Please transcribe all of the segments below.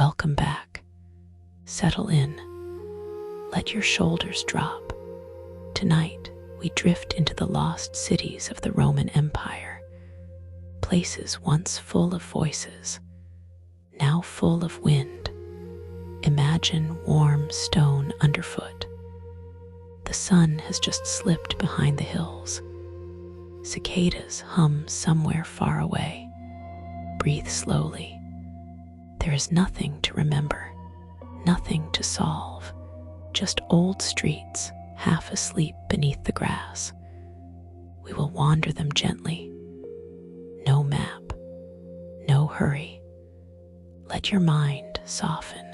Welcome back. Settle in. Let your shoulders drop. Tonight, we drift into the lost cities of the Roman Empire, places once full of voices, now full of wind. Imagine warm stone underfoot. The sun has just slipped behind the hills. Cicadas hum somewhere far away. Breathe slowly. There is nothing to remember, nothing to solve, just old streets half asleep beneath the grass. We will wander them gently. No map, no hurry. Let your mind soften.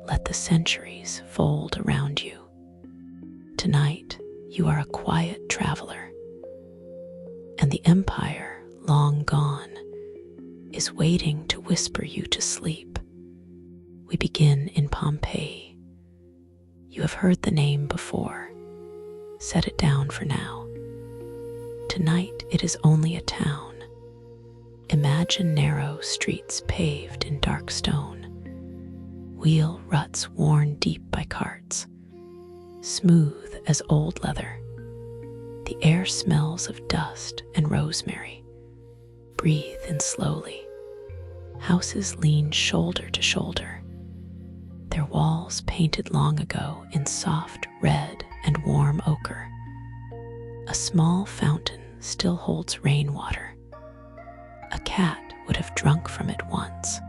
Let the centuries fold around you. Tonight, you are a quiet traveler, and the empire, long gone, is waiting to whisper you to sleep. We begin in Pompeii. You have heard the name before. Set it down for now. Tonight it is only a town. Imagine narrow streets paved in dark stone, wheel ruts worn deep by carts, smooth as old leather. The air smells of dust and rosemary. Breathe in slowly. Houses lean shoulder to shoulder, their walls painted long ago in soft red and warm ochre. A small fountain still holds rainwater. A cat would have drunk from it once.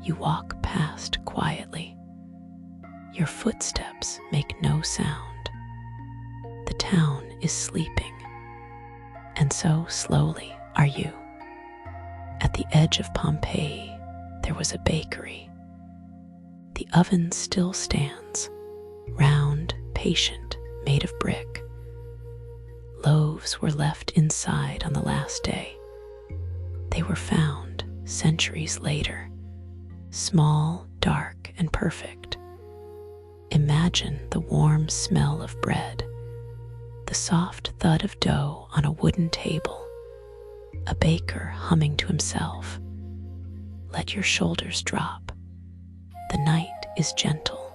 You walk past quietly. Your footsteps make no sound. The town is sleeping, and so slowly are you. At the edge of Pompeii, there was a bakery. The oven still stands, round, patient, made of brick. Loaves were left inside on the last day. They were found centuries later, small, dark, and perfect. Imagine the warm smell of bread, the soft thud of dough on a wooden table, a baker humming to himself. Let your shoulders drop. The night is gentle.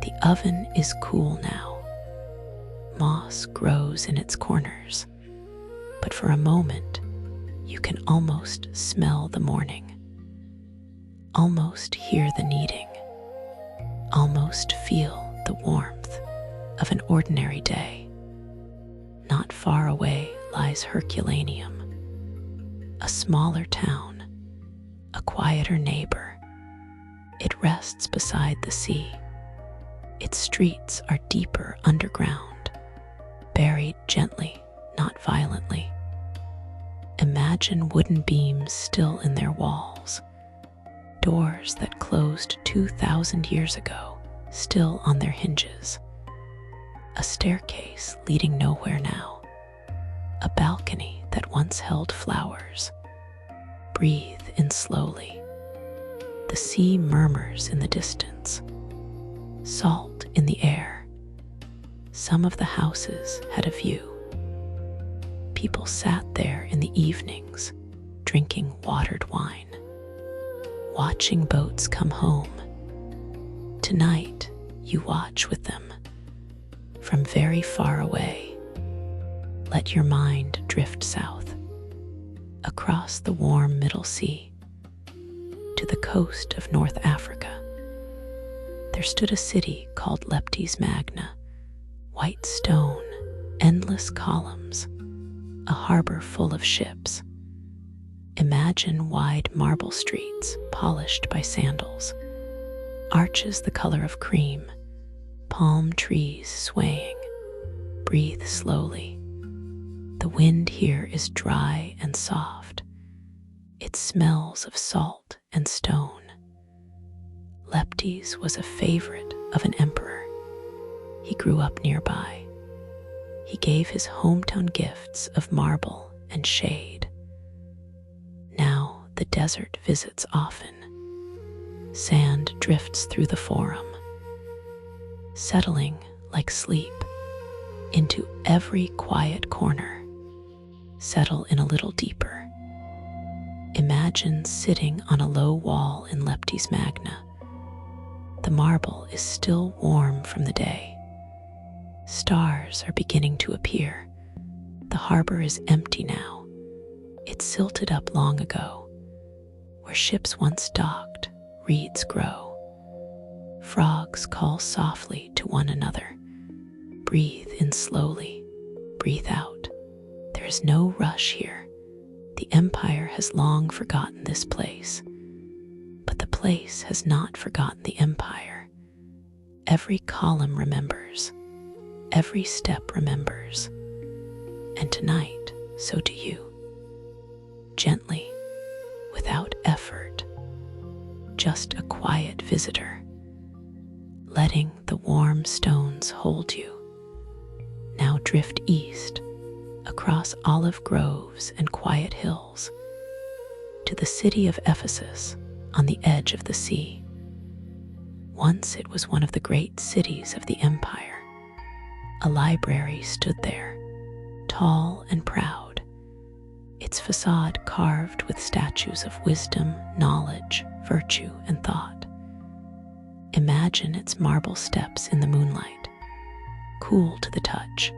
The oven is cool now. Moss grows in its corners, but for a moment, you can almost smell the morning, almost hear the kneading, almost feel the warmth of an ordinary day. Not far away lies Herculaneum, a smaller town, a quieter neighbor. It rests beside the sea. Its streets are deeper underground, buried gently, not violently. Imagine wooden beams still in their walls, doors that closed 2,000 years ago, still on their hinges. A staircase leading nowhere now, a balcony that once held flowers. Breathe in slowly. The sea murmurs in the distance, salt in the air. Some of the houses had a view. People sat there in the evenings, drinking watered wine, watching boats come home. Tonight, you watch with them, from very far away. Let your mind drift south, across the warm Middle Sea, to the coast of North Africa. There stood a city called Leptis Magna, white stone, endless columns, a harbor full of ships. Imagine wide marble streets polished by sandals, arches the color of cream, palm trees swaying. Breathe slowly. The wind here is dry and soft. It smells of salt and stone. Leptis was a favorite of an emperor. He grew up nearby. He gave his hometown gifts of marble and shade. Now the desert visits often. Sand drifts through the forum, settling like sleep into every quiet corner. Settle in a little deeper. Imagine sitting on a low wall in Tis Magna. The marble is still warm from the day. Stars are beginning to appear. The harbor is empty now. It silted up long ago. Where ships once docked, reeds grow. Frogs call softly to one another. Breathe in slowly, breathe out. There is no rush here. The empire has long forgotten this place. But the place has not forgotten the empire. Every column remembers. Every step remembers. And tonight, so do you. Gently, without effort, just a quiet visitor, letting the warm stones hold you. Now drift east, across olive groves and quiet hills, to the city of Ephesus on the edge of the sea. Once it was one of the great cities of the empire. A library stood there, tall and proud, its facade carved with statues of wisdom, knowledge, virtue, and thought. Imagine its marble steps in the moonlight, cool to the touch.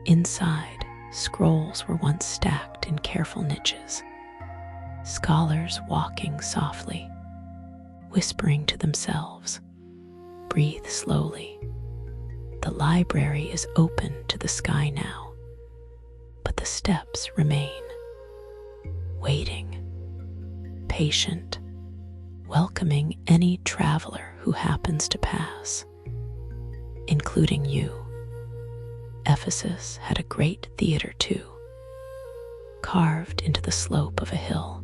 Inside, scrolls were once stacked in careful niches, scholars walking softly, whispering to themselves. Breathe slowly. The library is open to the sky now, but the steps remain, waiting, patient, welcoming any traveler who happens to pass, including you. Ephesus had a great theater too, carved into the slope of a hill.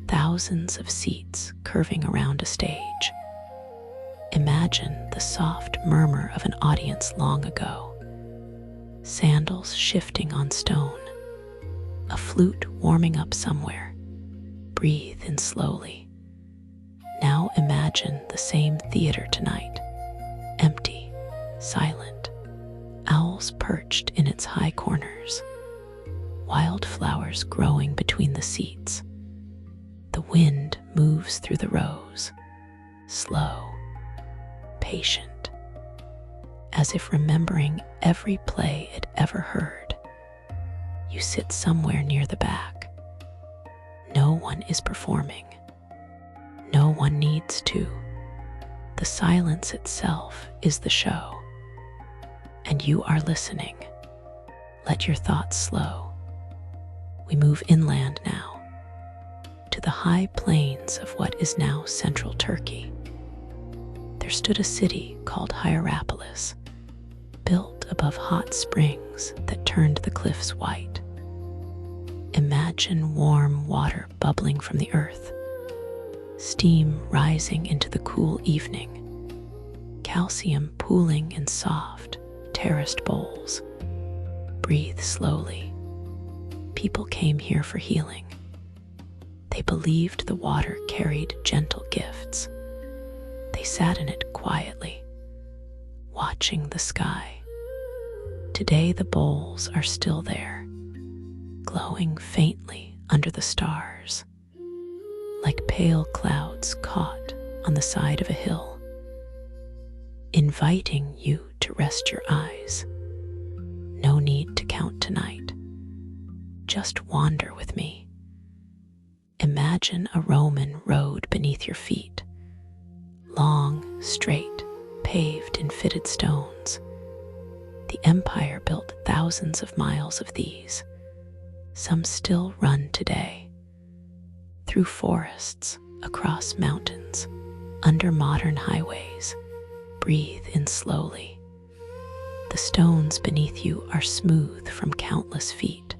Thousands of seats curving around a stage. Imagine the soft murmur of an audience long ago. Sandals shifting on stone. A flute warming up somewhere. Breathe in slowly. Now imagine the same theater tonight. Empty, silent. Owls perched in its high corners. Wildflowers growing between the seats. The wind moves through the rows, slow, patient, as if remembering every play it ever heard. You sit somewhere near the back. No one is performing. No one needs to. The silence itself is the show. And you are listening. Let your thoughts slow. We move inland now, to the high plains of what is now central Turkey. There stood a city called Hierapolis, built above hot springs that turned the cliffs white. Imagine warm water bubbling from the earth, steam rising into the cool evening, calcium pooling in soft, terraced bowls. Breathe slowly. People came here for healing. They believed the water carried gentle gifts. They sat in it quietly, watching the sky. Today the bowls are still there, glowing faintly under the stars, like pale clouds caught on the side of a hill, inviting you to rest your eyes. No need to count tonight. Just wander with me. Imagine a Roman road beneath your feet, long, straight, paved in fitted stones. The empire built thousands of miles of these. Some still run today, through forests, across mountains, under modern highways. Breathe in slowly. The stones beneath you are smooth from countless feet.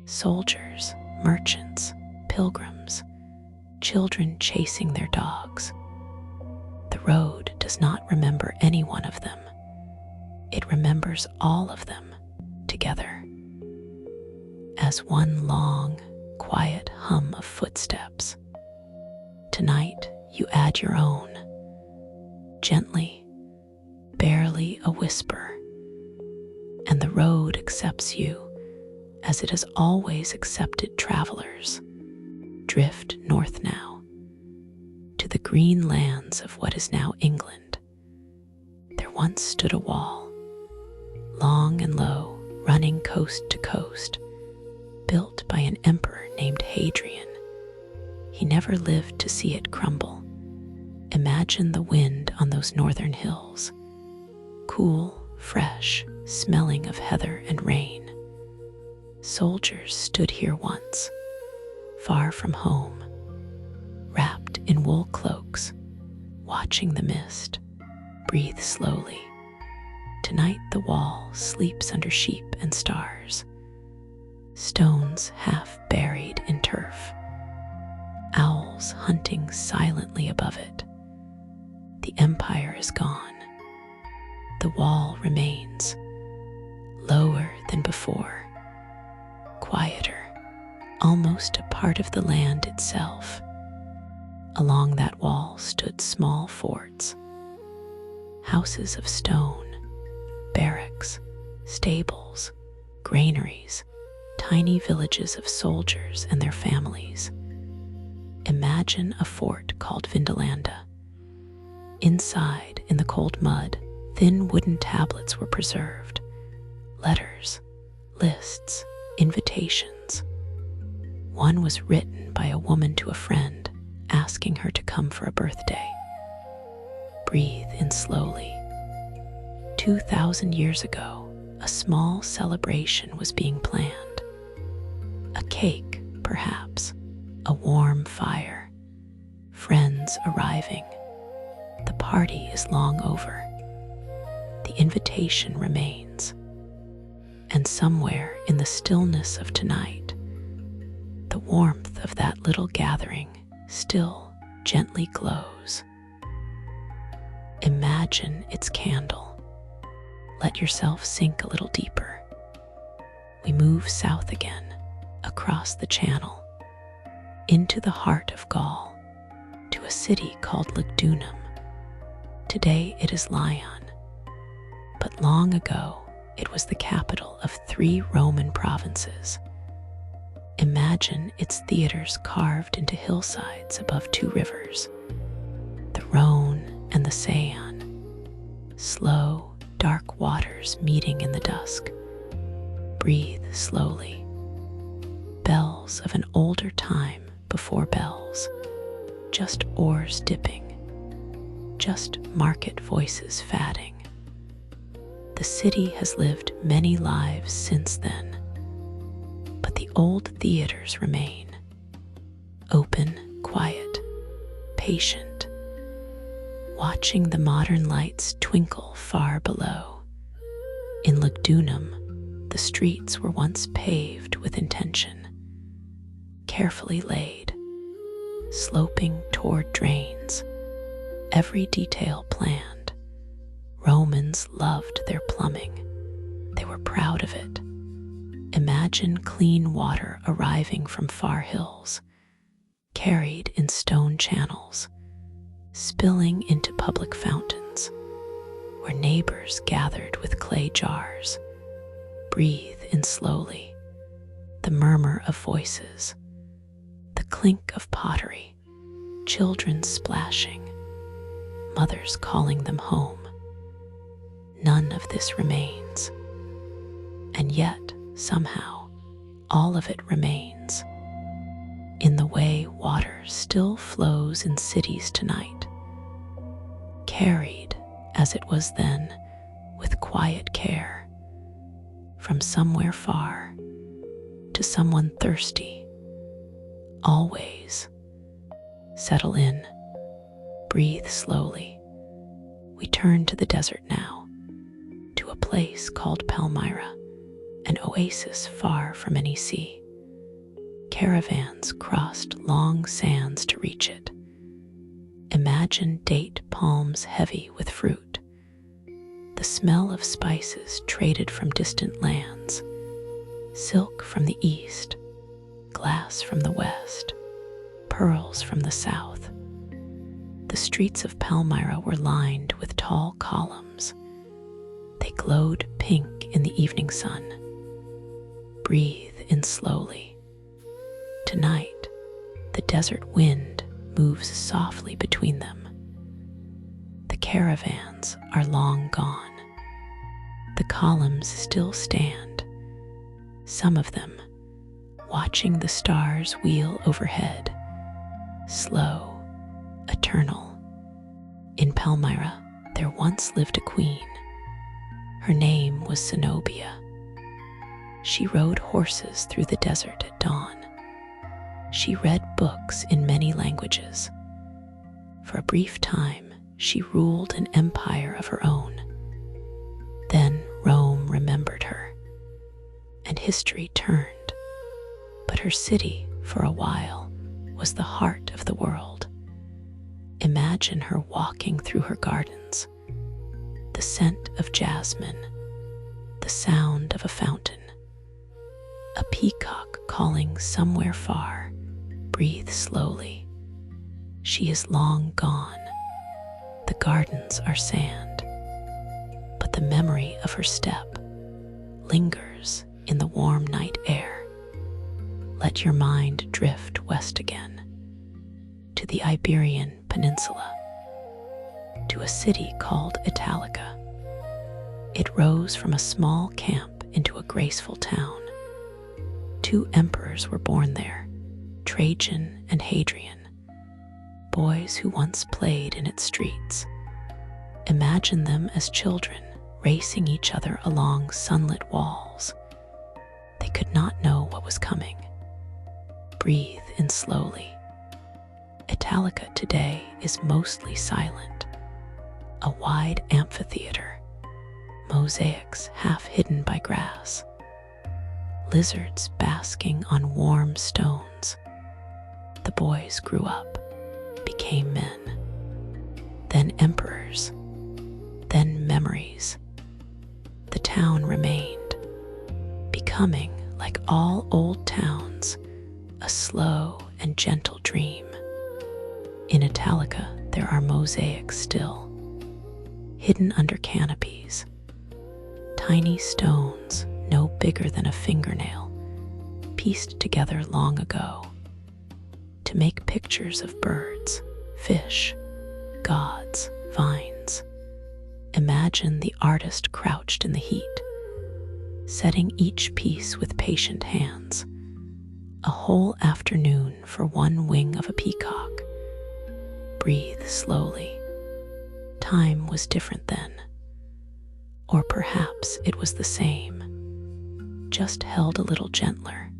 Soldiers, merchants, pilgrims, children chasing their dogs. The road does not remember any one of them. It remembers all of them together, as one long, quiet hum of footsteps. Tonight, you add your own, gently, barely a whisper, and the road accepts you as it has always accepted travelers. Drift north now, green lands of what is now England, there once stood a wall, long and low, running coast to coast, built by an emperor named Hadrian. He never lived to see it crumble. Imagine the wind on those northern hills, cool, fresh, smelling of heather and rain. Soldiers stood here once, far from home, wrapped in wool cloaks, watching the mist breathe slowly. Tonight the wall sleeps under sheep and stars, stones half buried in turf, owls hunting silently above it. The empire is gone. The wall remains, lower than before, quieter, almost a part of the land itself. Along that wall stood small forts, houses of stone, barracks, stables, granaries, tiny villages of soldiers and their families. Imagine a fort called Vindolanda. Inside, in the cold mud, thin wooden tablets were preserved, letters, lists, invitations. One was written by a woman to a friend, asking her to come for a birthday. Breathe in slowly. 2,000 years ago, a small celebration was being planned. A cake, perhaps, a warm fire, friends arriving. The party is long over. The invitation remains. And somewhere in the stillness of tonight, the warmth of that little gathering still gently glows. Imagine its candle. Let yourself sink a little deeper. We move south again, across the channel, into the heart of Gaul, to a city called Lugdunum. Today it is Lyon, but long ago it was the capital of 3 Roman provinces. Imagine its theaters carved into hillsides above 2 rivers, the Rhone and the Seine, slow, dark waters meeting in the dusk. Breathe slowly. Bells of an older time before bells, just oars dipping, just market voices fadding. The city has lived many lives since then, but the old theaters remain, open, quiet, patient, watching the modern lights twinkle far below. In Lugdunum, the streets were once paved with intention, carefully laid, sloping toward drains, every detail planned. Romans loved their plumbing. They were proud of it. Imagine clean water arriving from far hills, carried in stone channels, spilling into public fountains, where neighbors gathered with clay jars. Breathe in slowly. The murmur of voices, the clink of pottery, children splashing, mothers calling them home. None of this remains. And yet, somehow, all of it remains. In the way water still flows in cities tonight, carried, as it was then, with quiet care, from somewhere far to someone thirsty. Always. Settle in. Breathe slowly. We turn to the desert now, to a place called Palmyra, an oasis far from any sea. Caravans crossed long sands to reach it. Imagine date palms heavy with fruit, the smell of spices traded from distant lands, silk from the east, glass from the west, pearls from the south. The streets of Palmyra were lined with tall columns. They glowed pink in the evening sun. Breathe in slowly. Tonight, the desert wind moves softly between them. The caravans are long gone. The columns still stand, some of them watching the stars wheel overhead, slow, eternal. In Palmyra, there once lived a queen. Her name was Zenobia. She rode horses through the desert at dawn. She read books in many languages. For a brief time, she ruled an empire of her own. Then Rome remembered her, and history turned. But her city, for a while, was the heart of the world. Imagine her walking through her gardens, the scent of jasmine, the sound of a fountain, a peacock calling somewhere far. Breathe slowly. She is long gone. The gardens are sand, but the memory of her step lingers in the warm night air. Let your mind drift west again, to the Iberian Peninsula, to a city called Italica. It rose from a small camp into a graceful town. 2 emperors were born there, Trajan and Hadrian, boys who once played in its streets. Imagine them as children, racing each other along sunlit walls. They could not know what was coming. Breathe in slowly. Italica today is mostly silent, a wide amphitheater, mosaics half hidden by grass, lizards basking on warm stones. The boys grew up, became men, then emperors, then memories. The town remained, becoming, like all old towns, a slow and gentle dream. In Italica, there are mosaics still, hidden under canopies, tiny stones no bigger than a fingernail, pieced together long ago to make pictures of birds, fish, gods, vines. Imagine the artist crouched in the heat, setting each piece with patient hands. A whole afternoon for one wing of a peacock. Breathe slowly. Time was different then. Or perhaps it was the same, just held a little gentler.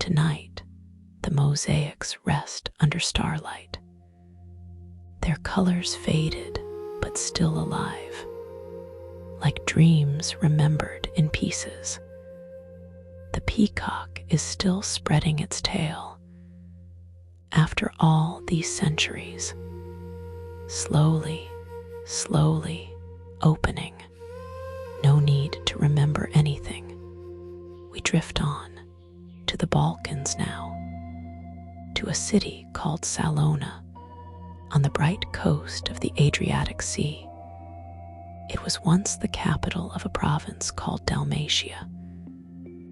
Tonight, the mosaics rest under starlight. Their colors faded, but still alive, like dreams remembered in pieces. The peacock is still spreading its tail. After all these centuries, slowly, slowly opening. No need to remember anything. We drift on, to the Balkans now, to a city called Salona, on the bright coast of the Adriatic Sea. It was once the capital of a province called Dalmatia.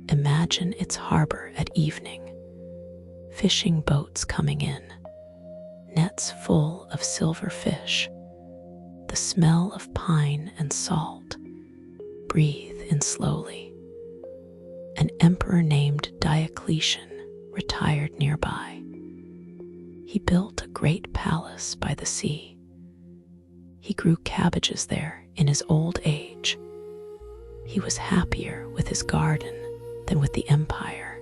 Imagine its harbor at evening, fishing boats coming in, nets full of silver fish, the smell of pine and salt. Breathe in slowly. An emperor named Diocletian retired nearby. He built a great palace by the sea. He grew cabbages there in his old age. He was happier with his garden than with the empire.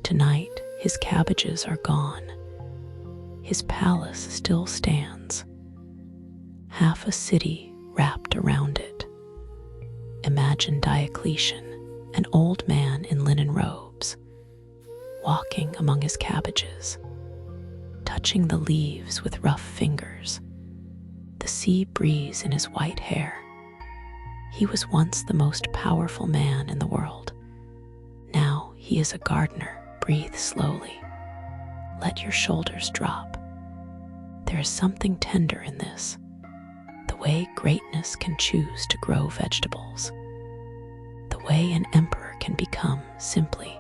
Tonight, his cabbages are gone. His palace still stands, half a city wrapped around it. Imagine Diocletian, an old man in linen robes, walking among his cabbages, touching the leaves with rough fingers, the sea breeze in his white hair. He was once the most powerful man in the world. Now he is a gardener. Breathe slowly. Let your shoulders drop. There is something tender in this, the way greatness can choose to grow vegetables, the way an emperor can become simply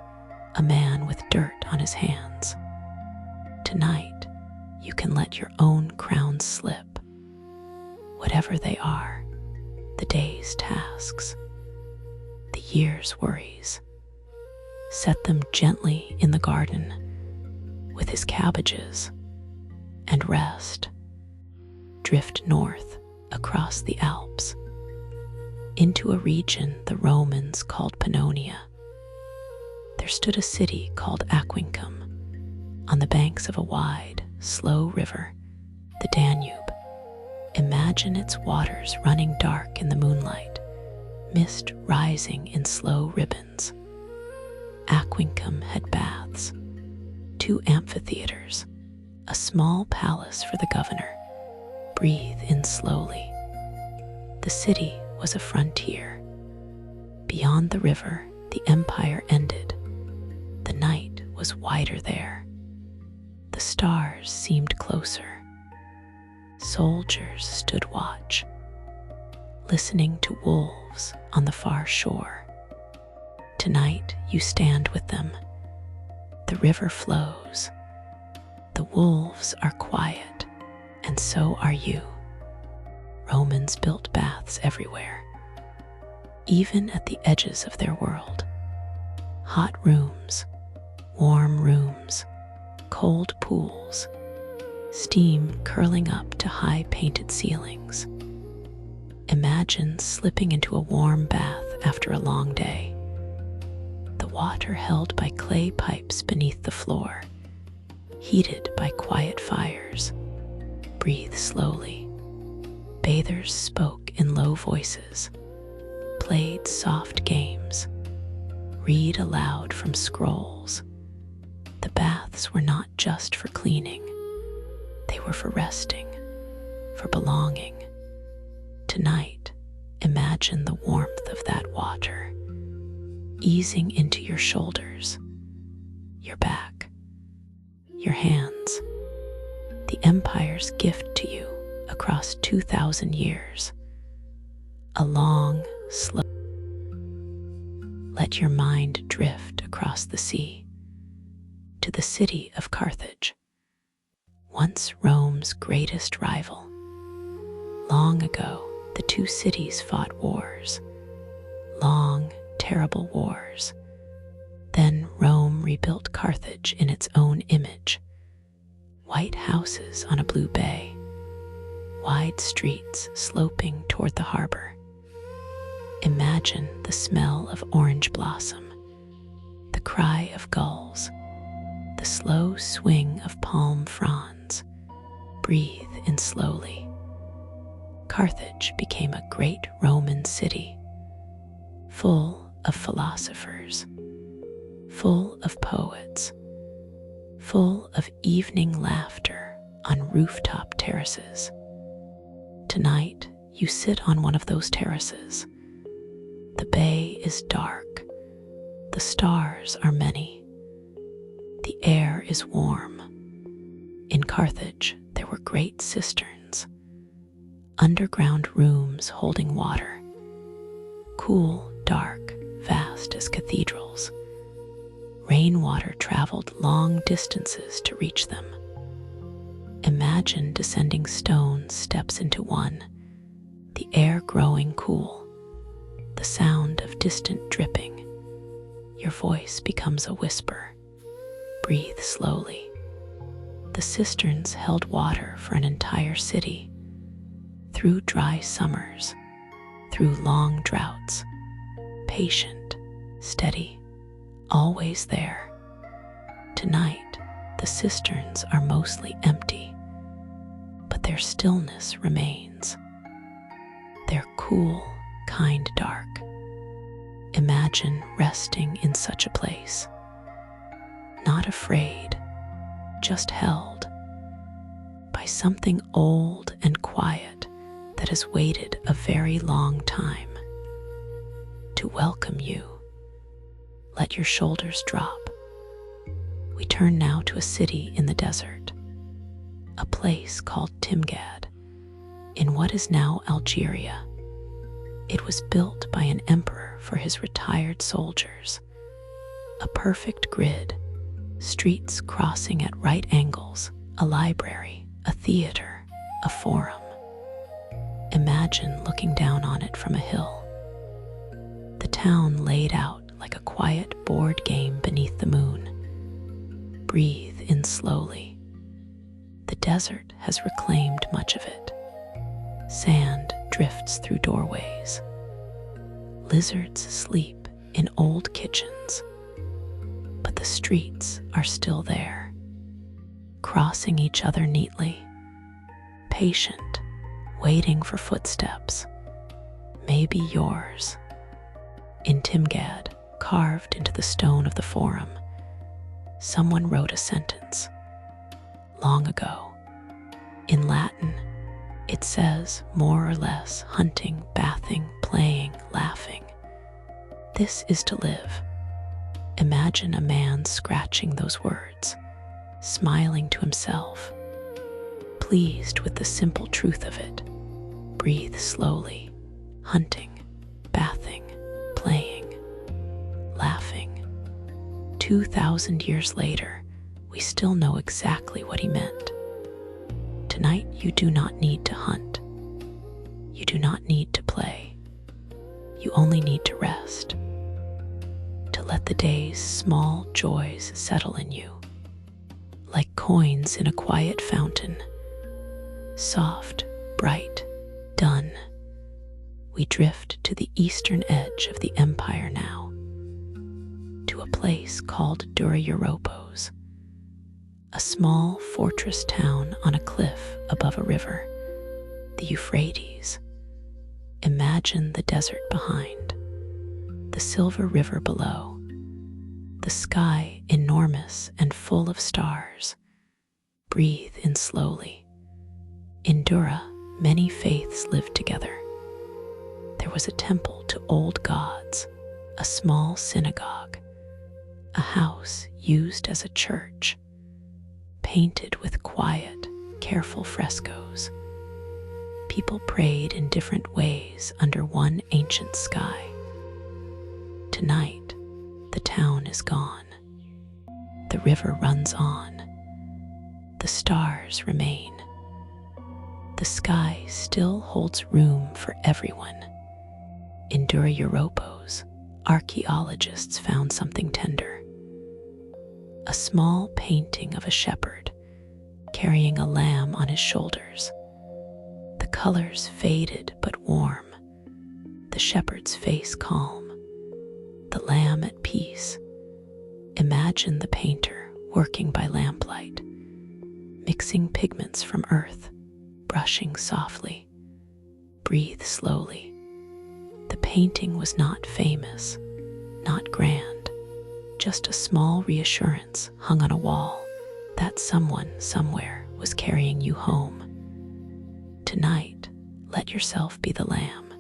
a man with dirt on his hands. Tonight, you can let your own crown slip. Whatever they are, the day's tasks, the year's worries, set them gently in the garden with his cabbages and rest. Drift north across the Alps into a region the Romans called Pannonia. There stood a city called Aquincum on the banks of a wide, slow river, the Danube. Imagine its waters running dark in the moonlight, mist rising in slow ribbons. Aquincum had baths, 2 amphitheaters, a small palace for the governor. Breathe in slowly. The city was a frontier. Beyond the river, the empire ended. The night was wider there. The stars seemed closer. Soldiers stood watch, listening to wolves on the far shore. Tonight you stand with them. The river flows. The wolves are quiet, and so are you. Romans built baths everywhere, even at the edges of their world. Hot rooms, warm rooms, cold pools, steam curling up to high painted ceilings. Imagine slipping into a warm bath after a long day. The water held by clay pipes beneath the floor, heated by quiet fires. Breathe slowly. Bathers spoke in low voices, played soft games, read aloud from scrolls. The baths were not just for cleaning. They were for resting, for belonging. Tonight, imagine the warmth of that water easing into your shoulders, your back, your hands. The empire's gift to you across 2,000 years. A long, slow. Let your mind drift across the sea to the city of Carthage, once Rome's greatest rival. Long ago, the 2 cities fought wars, long, terrible wars. Then Rome rebuilt Carthage in its own image. White houses on a blue bay, wide streets sloping toward the harbor. Imagine the smell of orange blossom, the cry of gulls, the slow swing of palm fronds. Breathe in slowly. Carthage became a great Roman city, full of philosophers, full of poets, full of evening laughter on rooftop terraces. Tonight, you sit on one of those terraces. The bay is dark. The stars are many. The air is warm. In Carthage, there were great cisterns, underground rooms holding water, cool, dark, vast as cathedrals. Rainwater traveled long distances to reach them. Imagine descending stone steps into one, the air growing cool, the sound of distant dripping. Your voice becomes a whisper. Breathe slowly. The cisterns held water for an entire city, through dry summers, through long droughts. Patient, steady, always there. Tonight, the cisterns are mostly empty, but their stillness remains. Their cool, kind dark. Imagine resting in such a place. Not afraid, just held by something old and quiet that has waited a very long time to welcome you. Let your shoulders drop. We turn now to a city in the desert, a place called Timgad, in what is now Algeria. It was built by an emperor for his retired soldiers. A perfect grid, streets crossing at right angles, a library, a theater, a forum. Imagine looking down on it from a hill. The town laid out like a quiet board game beneath the moon. Breathe in slowly. The desert has reclaimed much of it. Sand drifts through doorways. Lizards sleep in old kitchens. But the streets are still there, crossing each other neatly, patient, waiting for footsteps, maybe yours. In Timgad, carved into the stone of the forum, someone wrote a sentence. Long ago, in Latin, it says more or less hunting, bathing, playing, laughing. This is to live. Imagine a man scratching those words, smiling to himself, pleased with the simple truth of it. Breathe slowly, hunting, bathing, playing, laughing. 2,000 years later, we still know exactly what he meant. Tonight, you do not need to hunt. You do not need to play. You only need to rest. To let the day's small joys settle in you, like coins in a quiet fountain. Soft, bright, done. We drift to the eastern edge of the empire now, to a place called Dura-Europos, a small fortress town on a cliff above a river, the Euphrates. Imagine the desert behind, the silver river below, the sky enormous and full of stars. Breathe in slowly. In Dura, many faiths lived together. There was a temple to old gods, a small synagogue, a house used as a church, painted with quiet, careful frescoes. People prayed in different ways under one ancient sky. Tonight, the town is gone. The river runs on. The stars remain. The sky still holds room for everyone. In Dura-Europos, archaeologists found something tender. A small painting of a shepherd carrying a lamb on his shoulders. The colors faded but warm, the shepherd's face calm, the lamb at peace. Imagine the painter working by lamplight, mixing pigments from earth, brushing softly. Breathe slowly. The painting was not famous, not grand, just a small reassurance hung on a wall that someone somewhere was carrying you home. Tonight, let yourself be the lamb.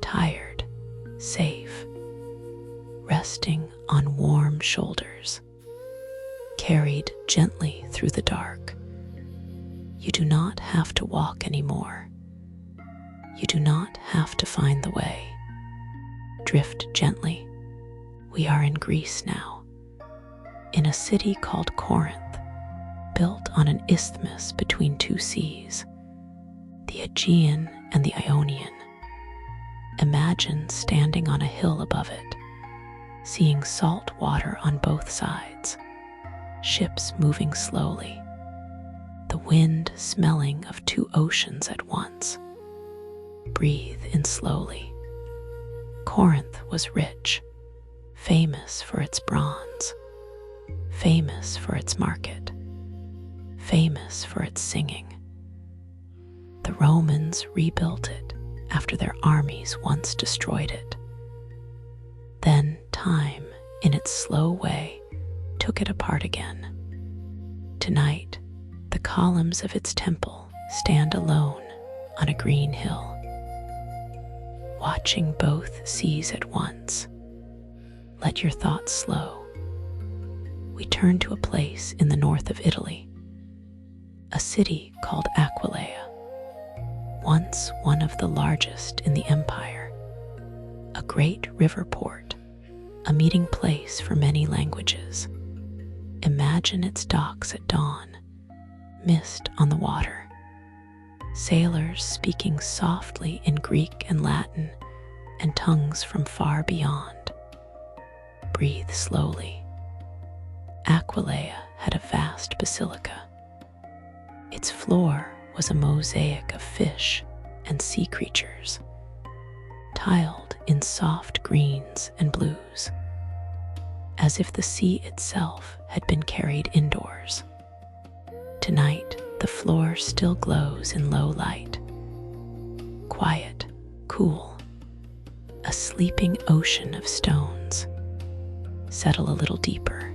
Tired, safe, resting on warm shoulders, carried gently through the dark. You do not have to walk anymore. You do not have to find the way. Drift gently. We are in Greece now, in a city called Corinth, built on an isthmus between two seas, the Aegean and the Ionian. Imagine standing on a hill above it, seeing salt water on both sides, ships moving slowly, the wind smelling of two oceans at once. Breathe in slowly. Corinth was rich, famous for its bronze, famous for its market, famous for its singing. The Romans rebuilt it after their armies once destroyed it. Then time, in its slow way, took it apart again. Tonight, the columns of its temple stand alone on a green hill, watching both seas at once. Let your thoughts slow. We turn to a place in the north of Italy, a city called Aquileia, once one of the largest in the empire, a great river port, a meeting place for many languages. Imagine its docks at dawn, mist on the water, sailors speaking softly in Greek and Latin, and tongues from far beyond. Breathe slowly. Aquileia had a vast basilica. Its floor was a mosaic of fish and sea creatures, tiled in soft greens and blues, as if the sea itself had been carried indoors. Tonight, the floor still glows in low light. Quiet, cool, a sleeping ocean of stones. Settle a little deeper.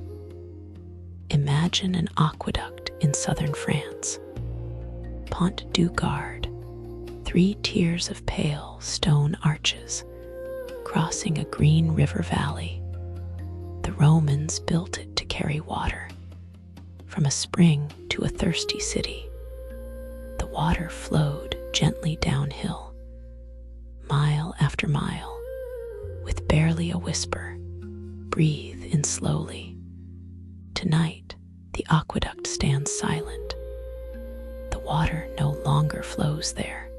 Imagine an aqueduct in southern France. Pont du Gard, 3 tiers of pale stone arches, crossing a green river valley. The Romans built it to carry water from a spring to a thirsty city. The water flowed gently downhill, mile after mile, with barely a whisper. Breathe in slowly. Tonight, the aqueduct stands silent. The water no longer flows there.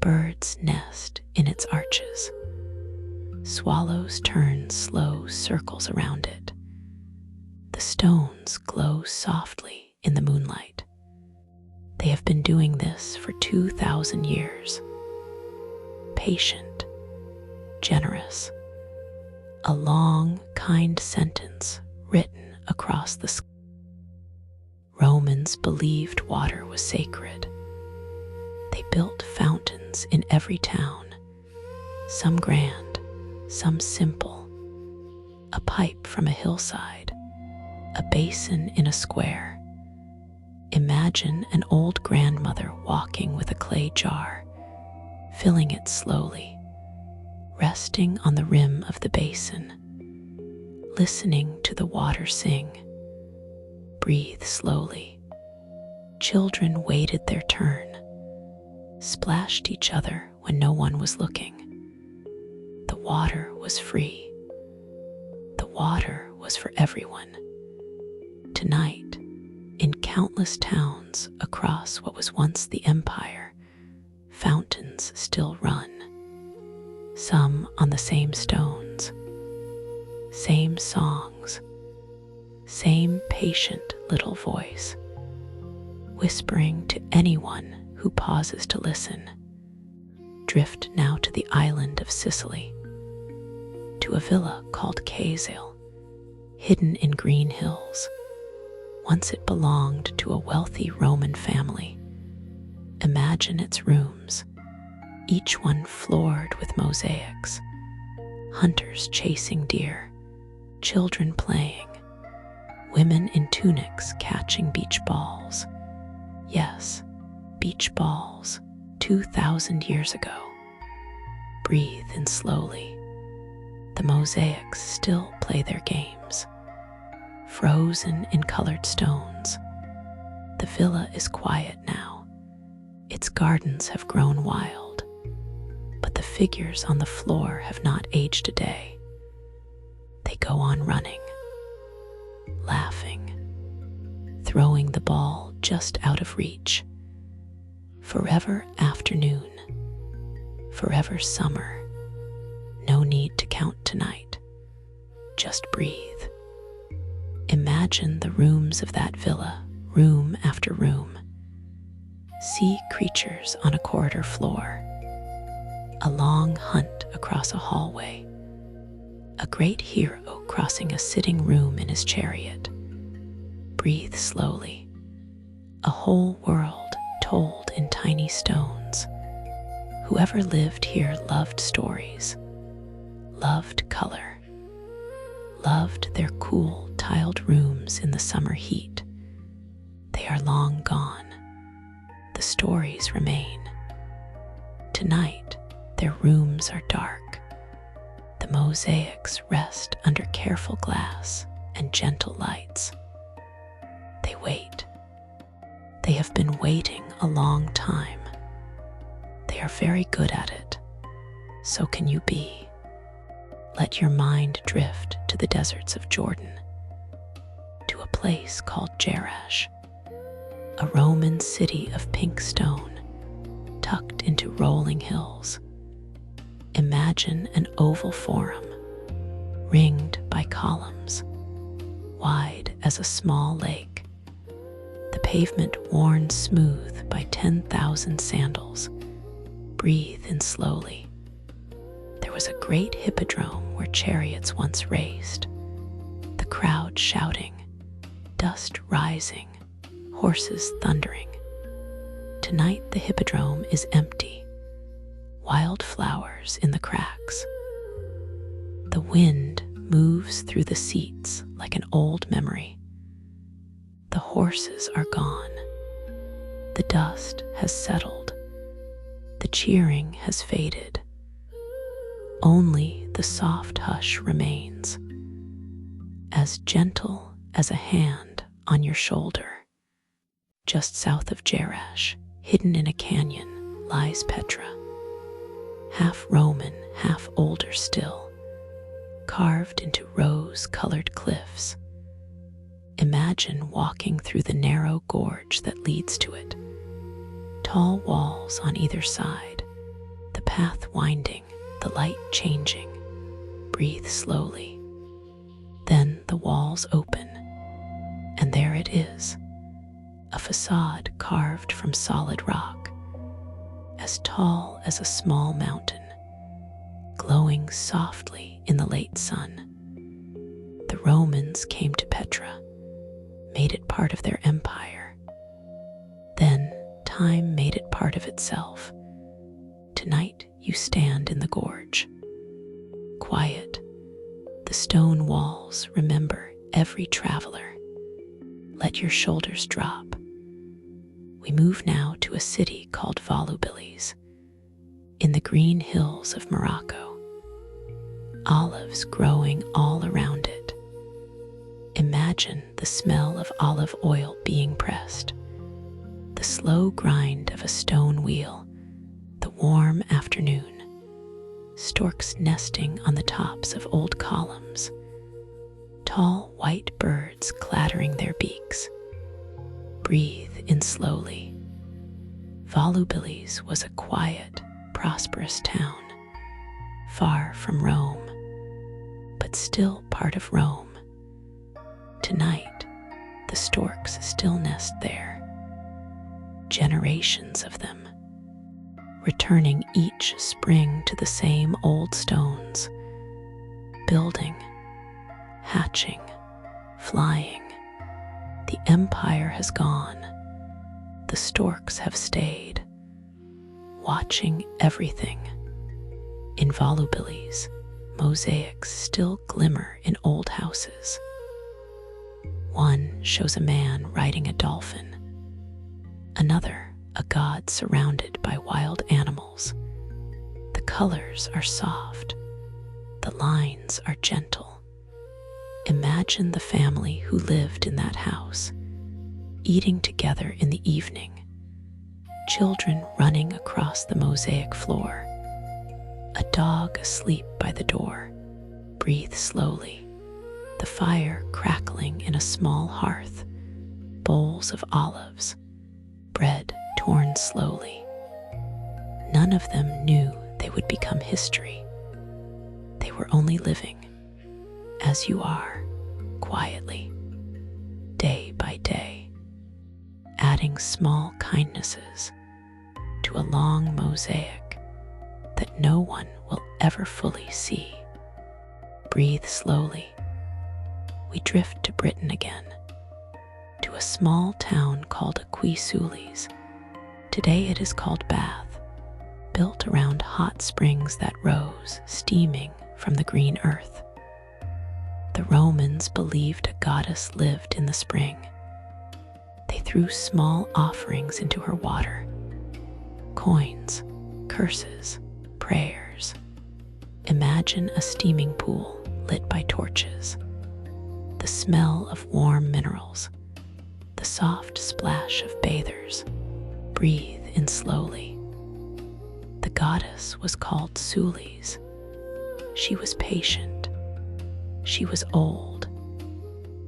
Birds nest in its arches. Swallows turn slow circles around it. The stones glow softly in the moonlight. They have been doing this for 2,000 years. Patient, generous. A long, kind sentence written across the sky. Romans believed water was sacred. They built fountains in every town, some grand, some simple. A pipe from a hillside, a basin in a square. Imagine an old grandmother walking with a clay jar, filling it slowly, resting on the rim of the basin, listening to the water sing. Breathe slowly. Children waited their turn, splashed each other when no one was looking. The water was free. The water was for everyone. Tonight, in countless towns across what was once the empire, fountains still run. Some on the same stones, same songs, same patient little voice, whispering to anyone who pauses to listen. Drift now to the island of Sicily, to a villa called Casale, hidden in green hills. Once it belonged to a wealthy Roman family. Imagine its rooms, each one floored with mosaics, hunters chasing deer, children playing, women in tunics catching beach balls. Yes, beach balls, 2,000 years ago. Breathe in slowly. The mosaics still play their games, frozen in colored stones. The villa is quiet now. Its gardens have grown wild, but the figures on the floor have not aged a day. They go on running, laughing, throwing the ball just out of reach. Forever afternoon, forever summer. No need to count tonight. Just breathe. Imagine the rooms of that villa, room after room. Sea creatures on a corridor floor. A long hunt across a hallway. A great hero crossing a sitting room in his chariot. Breathe slowly. A whole world told in tiny stones. Whoever lived here loved stories, loved color, loved their cool tiled rooms in the summer heat. They are long gone. The stories remain. Tonight, their rooms are dark. The mosaics rest under careful glass and gentle lights. They wait. They have been waiting a long time. They are very good at it. So can you be. Let your mind drift to the deserts of Jordan, to a place called Jerash. a Roman city of pink stone tucked into rolling hills. Imagine an oval forum ringed by columns, wide as a small lake. The pavement worn smooth by 10,000 sandals. Breathe in slowly. There was a great hippodrome where chariots once raced, the crowd shouting, dust rising, horses thundering. Tonight the hippodrome is empty, wildflowers in the cracks. The wind moves through the seats like an old memory. The horses are gone. The dust has settled. The cheering has faded. Only the soft hush remains, as gentle as a hand on your shoulder. Just south of Jerash, hidden in a canyon, lies Petra, half Roman, half older still, carved into rose-colored cliffs. Imagine walking through the narrow gorge that leads to it. Tall walls on either side, the path winding, the light changing. Breathe slowly. Then the walls open, and there it is, a facade carved from solid rock, as tall as a small mountain, glowing softly in the late sun. The Romans came to Petra, made it part of their empire. Then time made it part of itself. Tonight you stand in the gorge. Quiet. The stone walls remember every traveler. Let your shoulders drop. We move now to a city called Volubilis, in the green hills of Morocco. Olives growing all around it. Imagine the smell of olive oil being pressed, the slow grind of a stone wheel, the warm afternoon, storks nesting on the tops of old columns, tall white birds clattering their beaks. Breathe in slowly. Volubilis was a quiet, prosperous town, far from Rome, but still part of Rome. Tonight, the storks still nest there, generations of them, returning each spring to the same old stones, building, hatching, flying. The empire has gone. The storks have stayed, watching everything. In Volubilis, mosaics still glimmer in old houses. One shows a man riding a dolphin, another a god surrounded by wild animals. The colors are soft, the lines are gentle. Imagine the family who lived in that house, eating together in the evening, children running across the mosaic floor, a dog asleep by the door. Breathe slowly. The fire crackling in a small hearth, bowls of olives, bread torn slowly. None of them knew they would become history. They were only living, as you are, quietly, day by day, adding small kindnesses to a long mosaic that no one will ever fully see. Breathe slowly. We drift to Britain again, to a small town called Aquisulis. Today it is called Bath, built around hot springs that rose, steaming from the green earth. The Romans believed a goddess lived in the spring. They threw small offerings into her water, coins, curses, prayers. Imagine a steaming pool lit by torches, the smell of warm minerals, the soft splash of bathers. Breathe in slowly. The goddess was called Sulis. She was patient. She was old.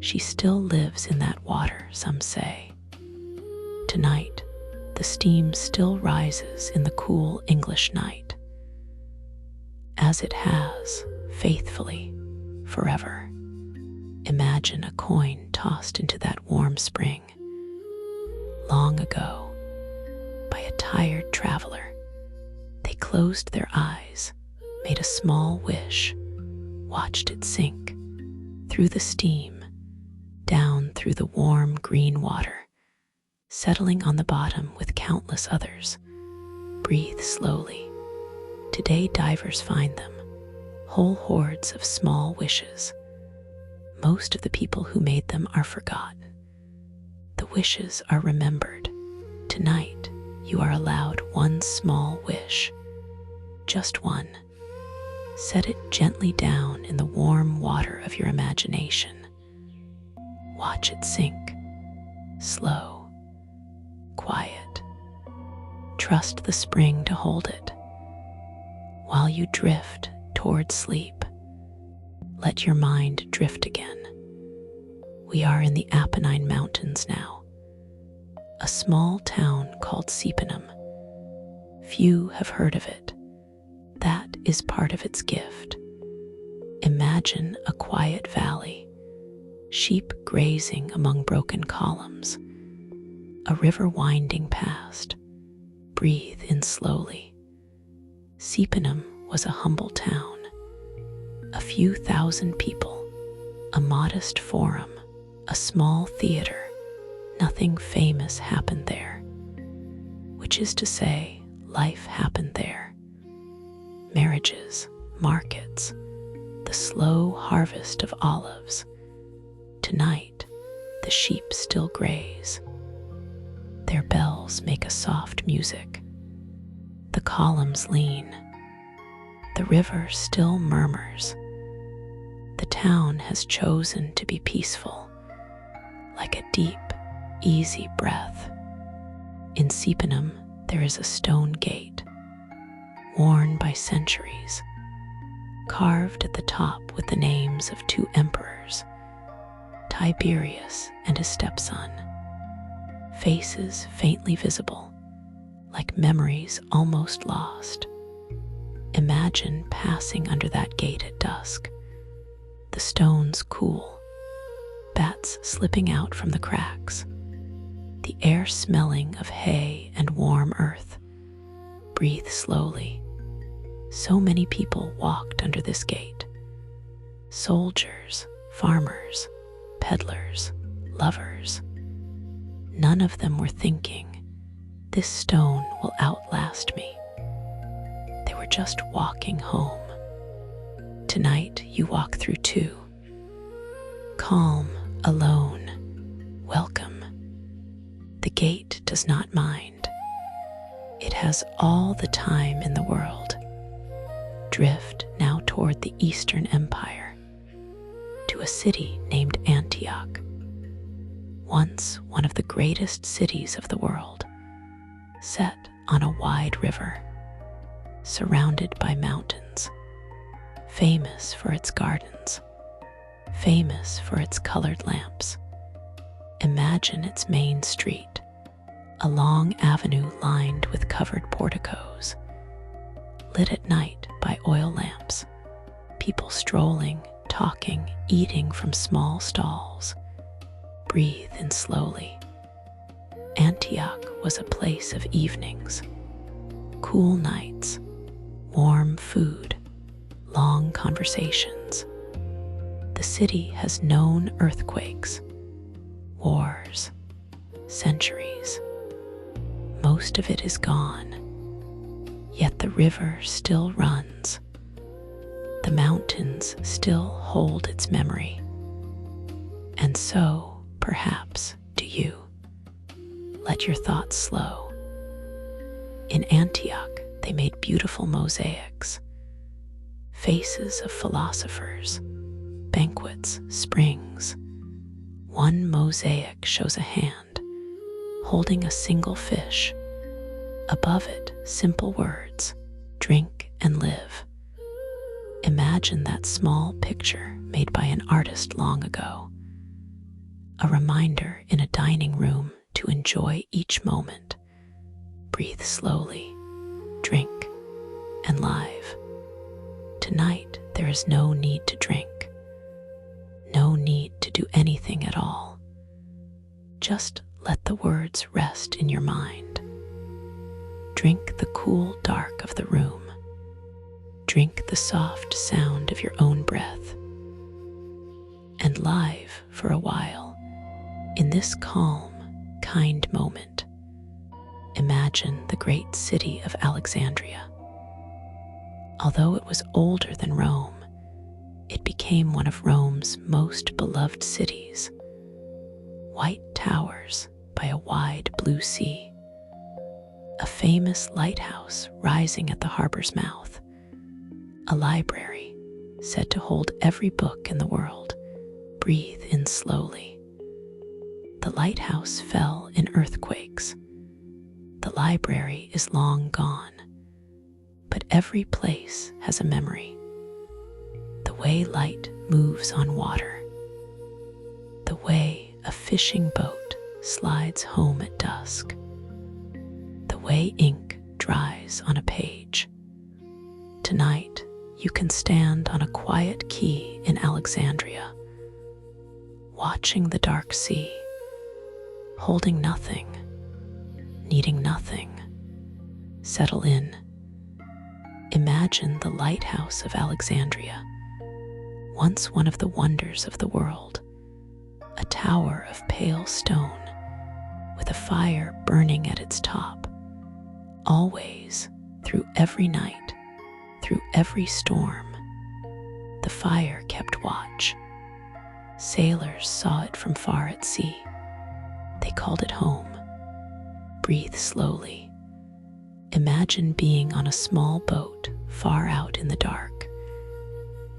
She still lives in that water, some say. Tonight, the steam still rises in the cool English night, as it has, faithfully, forever. Imagine a coin tossed into that warm spring, long ago, by a tired traveler. They closed their eyes, made a small wish, watched it sink through the steam, down through the warm green water, settling on the bottom with countless others. Breathe slowly. Today divers find them, whole hordes of small wishes. Most of the people who made them are forgotten. The wishes are remembered. Tonight, you are allowed one small wish. Just one. Set it gently down in the warm water of your imagination. Watch it sink. Slow. Quiet. Trust the spring to hold it. While you drift toward sleep, let your mind drift again. We are in the Apennine Mountains now, a small town called Sepenum. Few have heard of it. That is part of its gift. Imagine a quiet valley, sheep grazing among broken columns, a river winding past. Breathe in slowly. Sepenum was a humble town, a few thousand people, a modest forum, a small theater. Nothing famous happened there, which is to say, life happened there. Marriages, markets, the slow harvest of olives. Tonight, the sheep still graze. Their bells make a soft music. The columns lean. The river still murmurs. The town has chosen to be peaceful, like a deep, easy breath. In Sepenum, there is a stone gate, worn by centuries, carved at the top with the names of two emperors, Tiberius and his stepson, faces faintly visible, like memories almost lost. Imagine passing under that gate at dusk. The stones cool, bats slipping out from the cracks, the air smelling of hay and warm earth. Breathe slowly. So many people walked under this gate. Soldiers, farmers, peddlers, lovers. None of them were thinking, "This stone will outlast me." They were just walking home. Tonight you walk through too. Calm, alone, welcome. The gate does not mind. It has all the time in the world. Drift now toward the Eastern Empire, to a city named Antioch, once one of the greatest cities of the world, set on a wide river, surrounded by mountains, famous for its gardens, famous for its colored lamps. Imagine its main street, a long avenue lined with covered porticos, lit at night by oil lamps, people strolling, talking, eating from small stalls. Breathe in slowly. Antioch was a place of evenings, cool nights, warm food, long conversations. The city has known earthquakes, wars, centuries. Most of it is gone, yet the river still runs. The mountains still hold its memory. And so, perhaps, do you. Let your thoughts slow. In Antioch, they made beautiful mosaics, faces of philosophers, banquets, springs. One mosaic shows a hand, holding a single fish. Above it, simple words, drink and live. Imagine that small picture made by an artist long ago. A reminder in a dining room to enjoy each moment. Breathe slowly, drink, and live. Tonight, there is no need to drink, no need to do anything at all. Just let the words rest in your mind. Drink the cool dark of the room. Drink the soft sound of your own breath. And live for a while in this calm, kind moment. Imagine the great city of Alexandria. Although it was older than Rome, it became one of Rome's most beloved cities. White towers by a wide blue sea. A famous lighthouse rising at the harbor's mouth. A library said to hold every book in the world. Breathe in slowly. The lighthouse fell in earthquakes. The library is long gone. But every place has a memory. The way light moves on water. The way a fishing boat slides home at dusk. The way ink dries on a page. Tonight, you can stand on a quiet quay in Alexandria, watching the dark sea, holding nothing, needing nothing. Settle in. Imagine the lighthouse of Alexandria, once one of the wonders of the world, a tower of pale stone with a fire burning at its top. Always, through every night, through every storm, the fire kept watch. Sailors saw it from far at sea. They called it home. Breathe slowly. Imagine being on a small boat far out in the dark.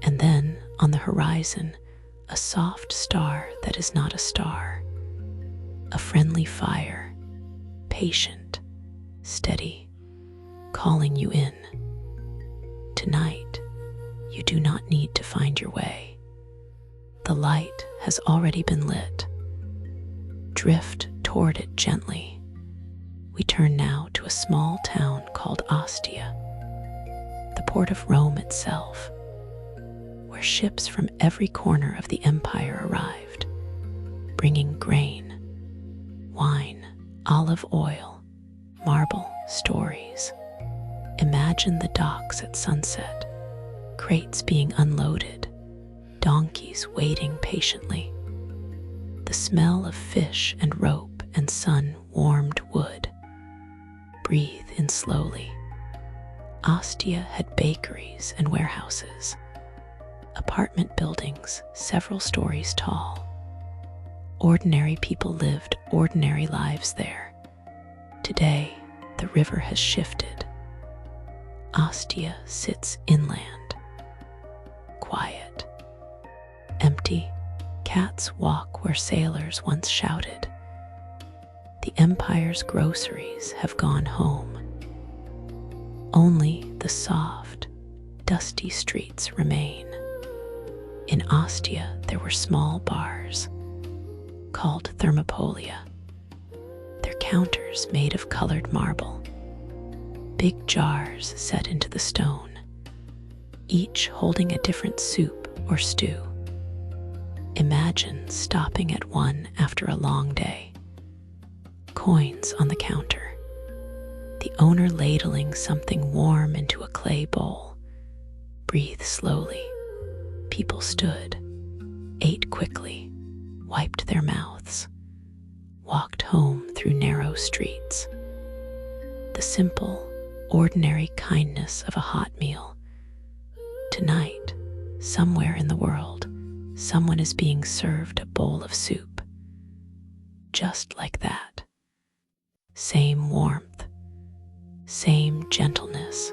And then, on the horizon, a soft star that is not a star. A friendly fire, patient, steady, calling you in. Tonight, you do not need to find your way. The light has already been lit. Drift toward it gently. We turn now to a small town called Ostia, the port of Rome itself, where ships from every corner of the empire arrived, bringing grain, wine, olive oil, marble, stories. Imagine the docks at sunset, crates being unloaded, donkeys waiting patiently. The smell of fish and rope and sun-warmed wood. Breathe in slowly. Ostia had bakeries and warehouses, apartment buildings several stories tall. Ordinary people lived ordinary lives there. Today, the river has shifted. Ostia sits inland, quiet, empty. Cats walk where sailors once shouted. The empire's groceries have gone home. Only the soft, dusty streets remain. In Ostia, there were small bars called thermopolia. Their counters made of colored marble. Big jars set into the stone, each holding a different soup or stew. Imagine stopping at one after a long day. Coins on the counter. The owner ladling something warm into a clay bowl. Breathe slowly. People stood, ate quickly, wiped their mouths, walked home through narrow streets. The simple, ordinary kindness of a hot meal. Tonight, somewhere in the world, someone is being served a bowl of soup. Just like that. Same warmth, same gentleness,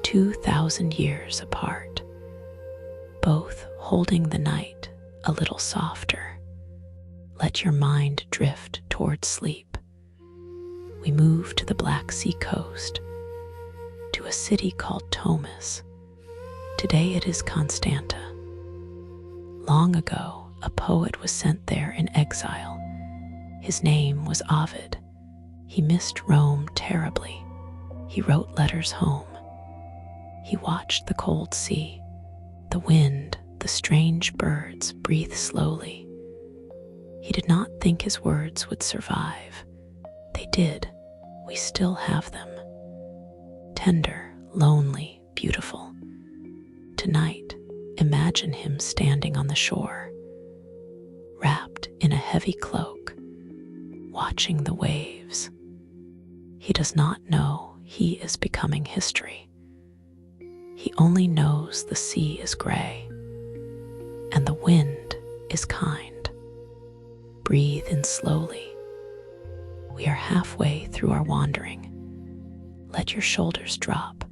2,000 years apart, both holding the night a little softer. Let your mind drift toward sleep. We move to the Black Sea coast, to a city called Tomis. Today it is Constanta. Long ago, a poet was sent there in exile, His name was Ovid. He missed Rome terribly. He wrote letters home. He watched the cold sea, the wind, the strange birds breathe slowly. He did not think his words would survive. They did. We still have them. Tender, lonely, beautiful. Tonight, imagine him standing on the shore, wrapped in a heavy cloak, watching the waves. He does not know he is becoming history. He only knows the sea is gray and the wind is kind. Breathe in slowly. We are halfway through our wandering. Let your shoulders drop.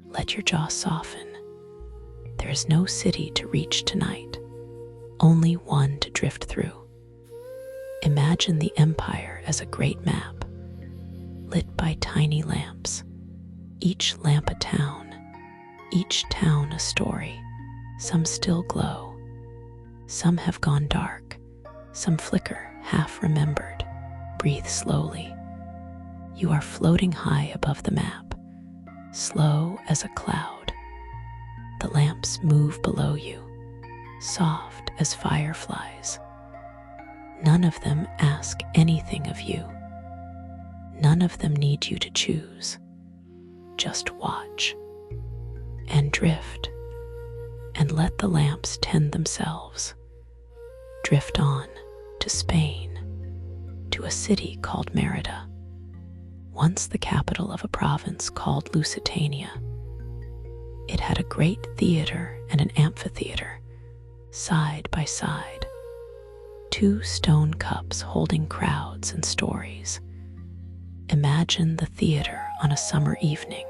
Let your jaw soften. There is no city to reach tonight, only one to drift through. Imagine the empire as a great map, lit by tiny lamps, each lamp a town, each town a story. Some still glow, some have gone dark, some flicker half remembered. Breathe slowly. You are floating high above the map, slow as a cloud. The lamps move below you, soft as fireflies. None of them ask anything of you. None of them need you to choose. Just watch and drift and let the lamps tend themselves. Drift on to Spain, to a city called Merida, once the capital of a province called Lusitania. It had a great theater and an amphitheater, side by side, 2 stone cups holding crowds and stories. Imagine the theater on a summer evening,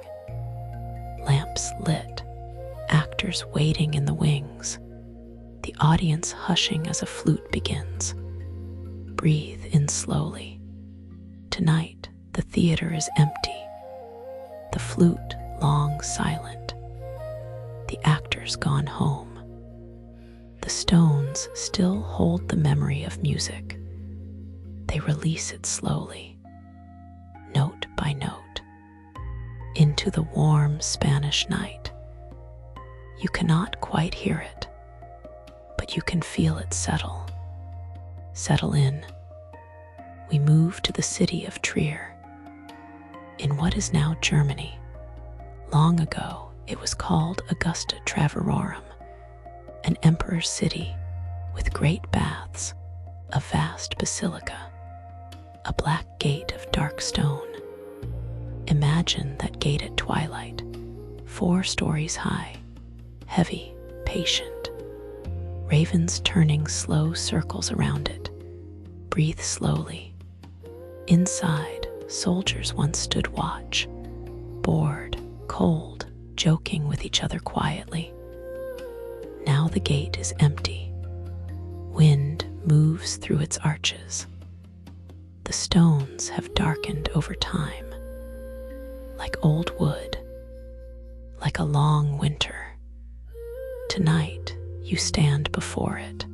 lamps lit, actors waiting in the wings, the audience hushing as a flute begins. Breathe in slowly. Tonight, the theater is empty, the flute long silent, the actors gone home. The stones still hold the memory of music. They release it slowly, note by note, into the warm Spanish night. You cannot quite hear it, but you can feel it settle. Settle in. We move to the city of Trier, in what is now Germany. Long ago, it was called Augusta Treverorum, an emperor's city with great baths, a vast basilica, a black gate of dark stone. Imagine that gate at twilight, 4 stories high, heavy, patient. Ravens turning slow circles around it. Breathe slowly. Inside, soldiers once stood watch, bored, cold, joking with each other quietly. Now the gate is empty. Wind moves through its arches. The stones have darkened over time, like old wood, like a long winter. Tonight, you stand before it.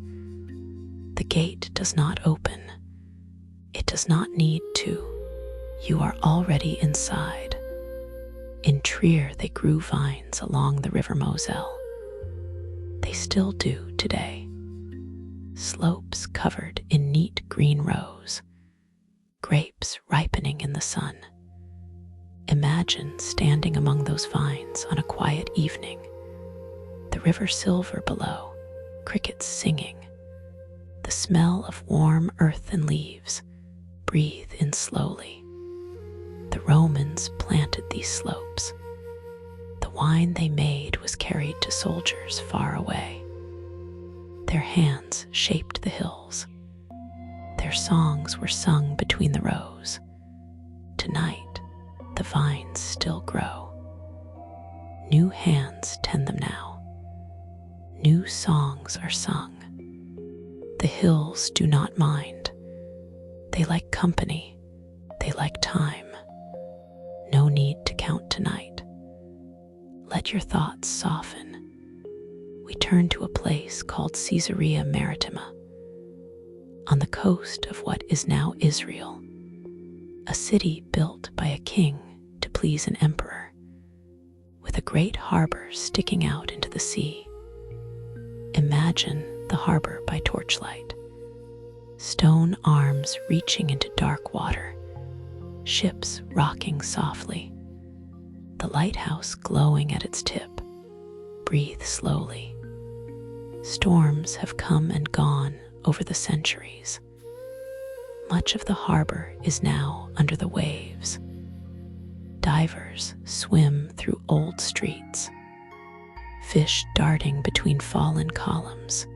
The gate does not open. It does not need to. You are already inside. In Trier, they grew vines along the river Moselle. They still do today. Slopes covered in neat green rows, grapes ripening in the sun. Imagine standing among those vines on a quiet evening, the river silver below, crickets singing, the smell of warm earth and leaves. Breathe in slowly. The Romans planted these slopes. The wine they made was carried to soldiers far away. Their hands shaped the hills. Their songs were sung between the rows. Tonight, the vines still grow. New hands tend them now. New songs are sung. The hills do not mind. They like company. They like time. No need to count tonight. Let your thoughts soften. We turn to a place called Caesarea Maritima. on the coast of what is now Israel, a city built by a king to please an emperor, with a great harbor sticking out into the sea. Imagine the harbor by torchlight, stone arms reaching into dark water, ships rocking softly, the lighthouse glowing at its tip. Breathe slowly. Storms have come and gone over the centuries. Much of the harbor is now under the waves. Divers swim through old streets, fish darting between fallen columns.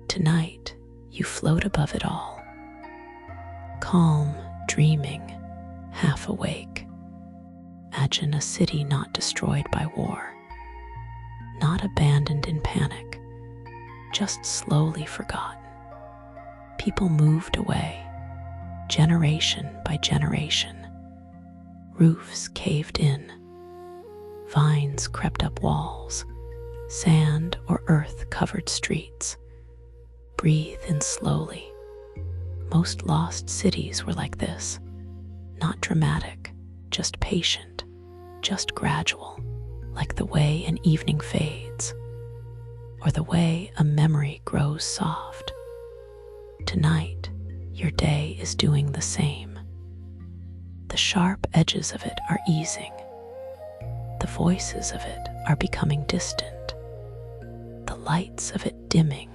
Tonight, you float above it all, calm, dreaming, half awake. Imagine a city not destroyed by war, not abandoned in panic, just slowly forgotten. People moved away, generation by generation. Roofs caved in, vines crept up walls, sand or earth covered streets. Breathe in slowly. Most lost cities were like this, not dramatic, just patient, just gradual, like the way an evening fades, or the way a memory grows soft. Tonight, your day is doing the same. The sharp edges of it are easing. The voices of it are becoming distant. The lights of it dimming,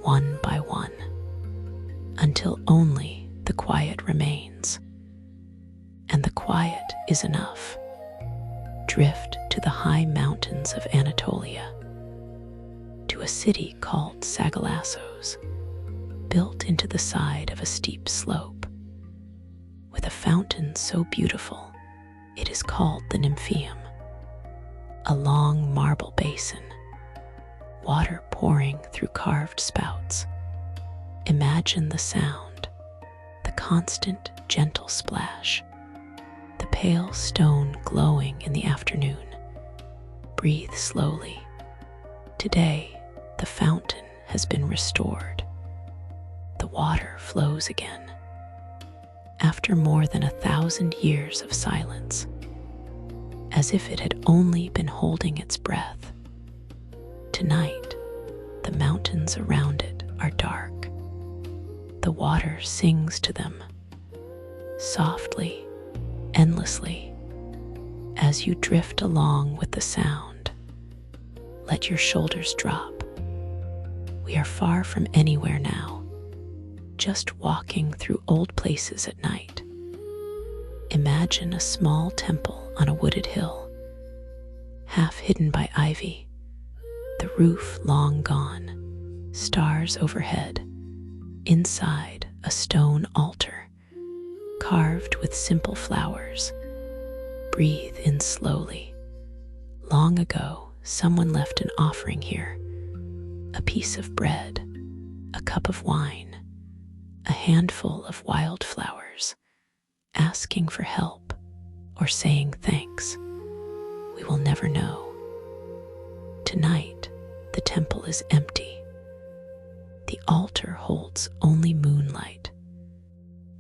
one by one, until only the quiet remains. And the quiet is enough. Drift to the high mountains of Anatolia, to a city called Sagalassos, built into the side of a steep slope, with a fountain so beautiful it is called the Nymphaeum, a long marble basin, water pouring through carved spouts. Imagine the sound, the constant, gentle splash, the pale stone glowing in the afternoon. Breathe slowly. Today, the fountain has been restored. The water flows again. After more than 1,000 years of silence, as if it had only been holding its breath. Tonight, the mountains around it are dark. The water sings to them, softly, endlessly, as you drift along with the sound. Let your shoulders drop. We are far from anywhere now, just walking through old places at night. Imagine a small temple on a wooded hill, half hidden by ivy, the roof long gone, stars overhead. Inside, a stone altar, carved with simple flowers. Breathe in slowly. Long ago, someone left an offering here, a piece of bread, a cup of wine, a handful of wildflowers, asking for help or saying thanks. We will never know. Tonight, the temple is empty. The altar holds only moonlight,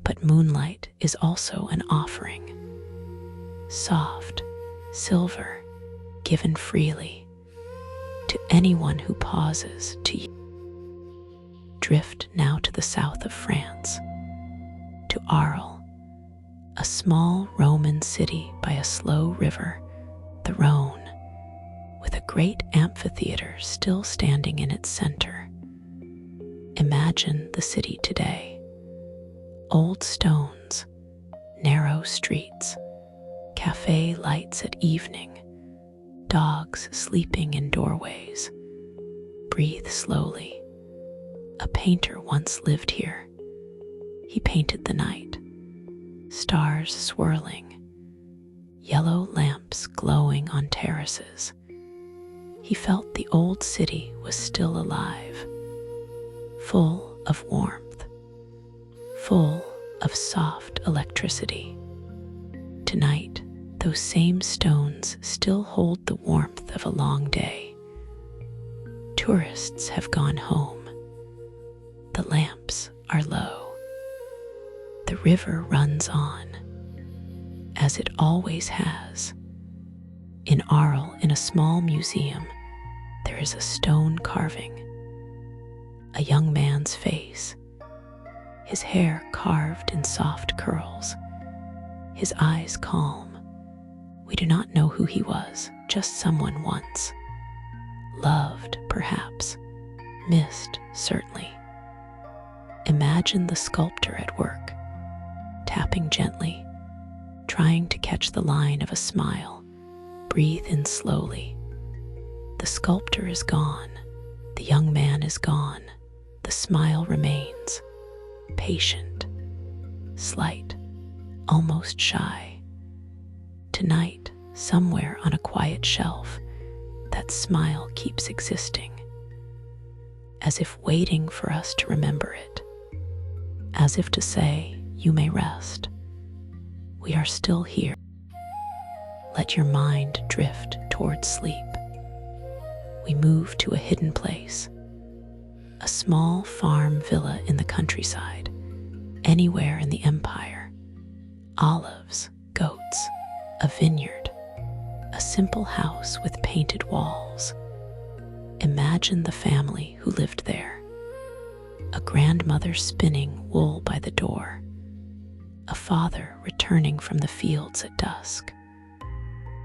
but moonlight is also an offering. Soft, silver, given freely to anyone who pauses to drift now to the south of France, to Arles, a small Roman city by a slow river, the Rhone, with a great amphitheater still standing in its center. Imagine the city today. Old stones, narrow streets, cafe lights at evening, dogs sleeping in doorways. Breathe slowly. A painter once lived here. He painted the night, stars swirling, yellow lamps glowing on terraces. He felt the old city was still alive, full of warmth, full of soft electricity. Tonight, those same stones still hold the warmth of a long day. Tourists have gone home. The lamps are low. The river runs on, as it always has. In Arles, in a small museum, there is a stone carving. A young man's face, his hair carved in soft curls, his eyes calm. We do not know who he was, just someone once. Loved, perhaps. Missed, certainly. Imagine the sculptor at work, tapping gently, trying to catch the line of a smile. Breathe in slowly. The sculptor is gone. The young man is gone. The smile remains. Patient, slight, almost shy. Tonight, somewhere on a quiet shelf, that smile keeps existing, as if waiting for us to remember it, as if to say, you may rest. We are still here. Let your mind drift towards sleep. We move to a hidden place, a small farm villa in the countryside, anywhere in the empire. Olives, goats, a vineyard, a simple house with painted walls. Imagine the family who lived there. A grandmother spinning wool by the door, a father returning from the fields at dusk,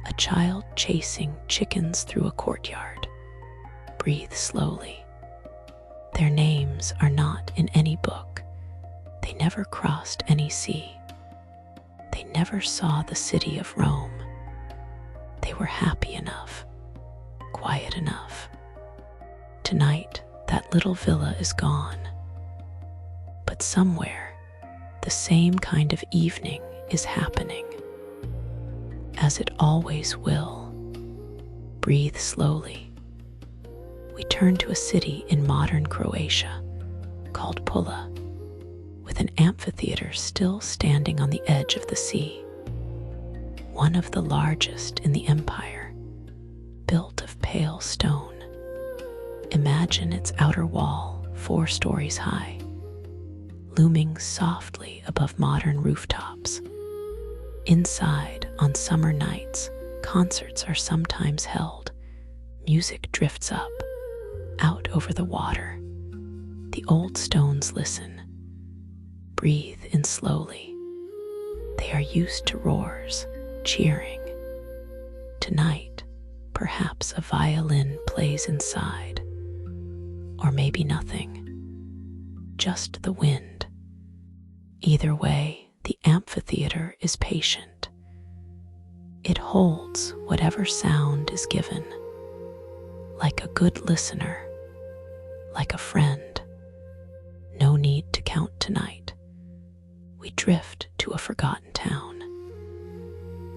a child chasing chickens through a courtyard. Breathe slowly. Their names are not in any book. They never crossed any sea. They never saw the city of Rome. They were happy enough, quiet enough. Tonight, that little villa is gone. But somewhere, the same kind of evening is happening, as it always will. Breathe slowly. We turn to a city in modern Croatia called Pula, with an amphitheater still standing on the edge of the sea, one of the largest in the empire, built of pale stone. Imagine its outer wall, 4 stories high, looming softly above modern rooftops. Inside, on summer nights, concerts are sometimes held. Music drifts up, out over the water. The old stones listen. Breathe in slowly. They are used to roars, cheering. Tonight, perhaps a violin plays inside. Or maybe nothing. Just the wind. Either way, the amphitheater is patient. It holds whatever sound is given, like a good listener, like a friend. No need to count tonight. We drift to a forgotten town.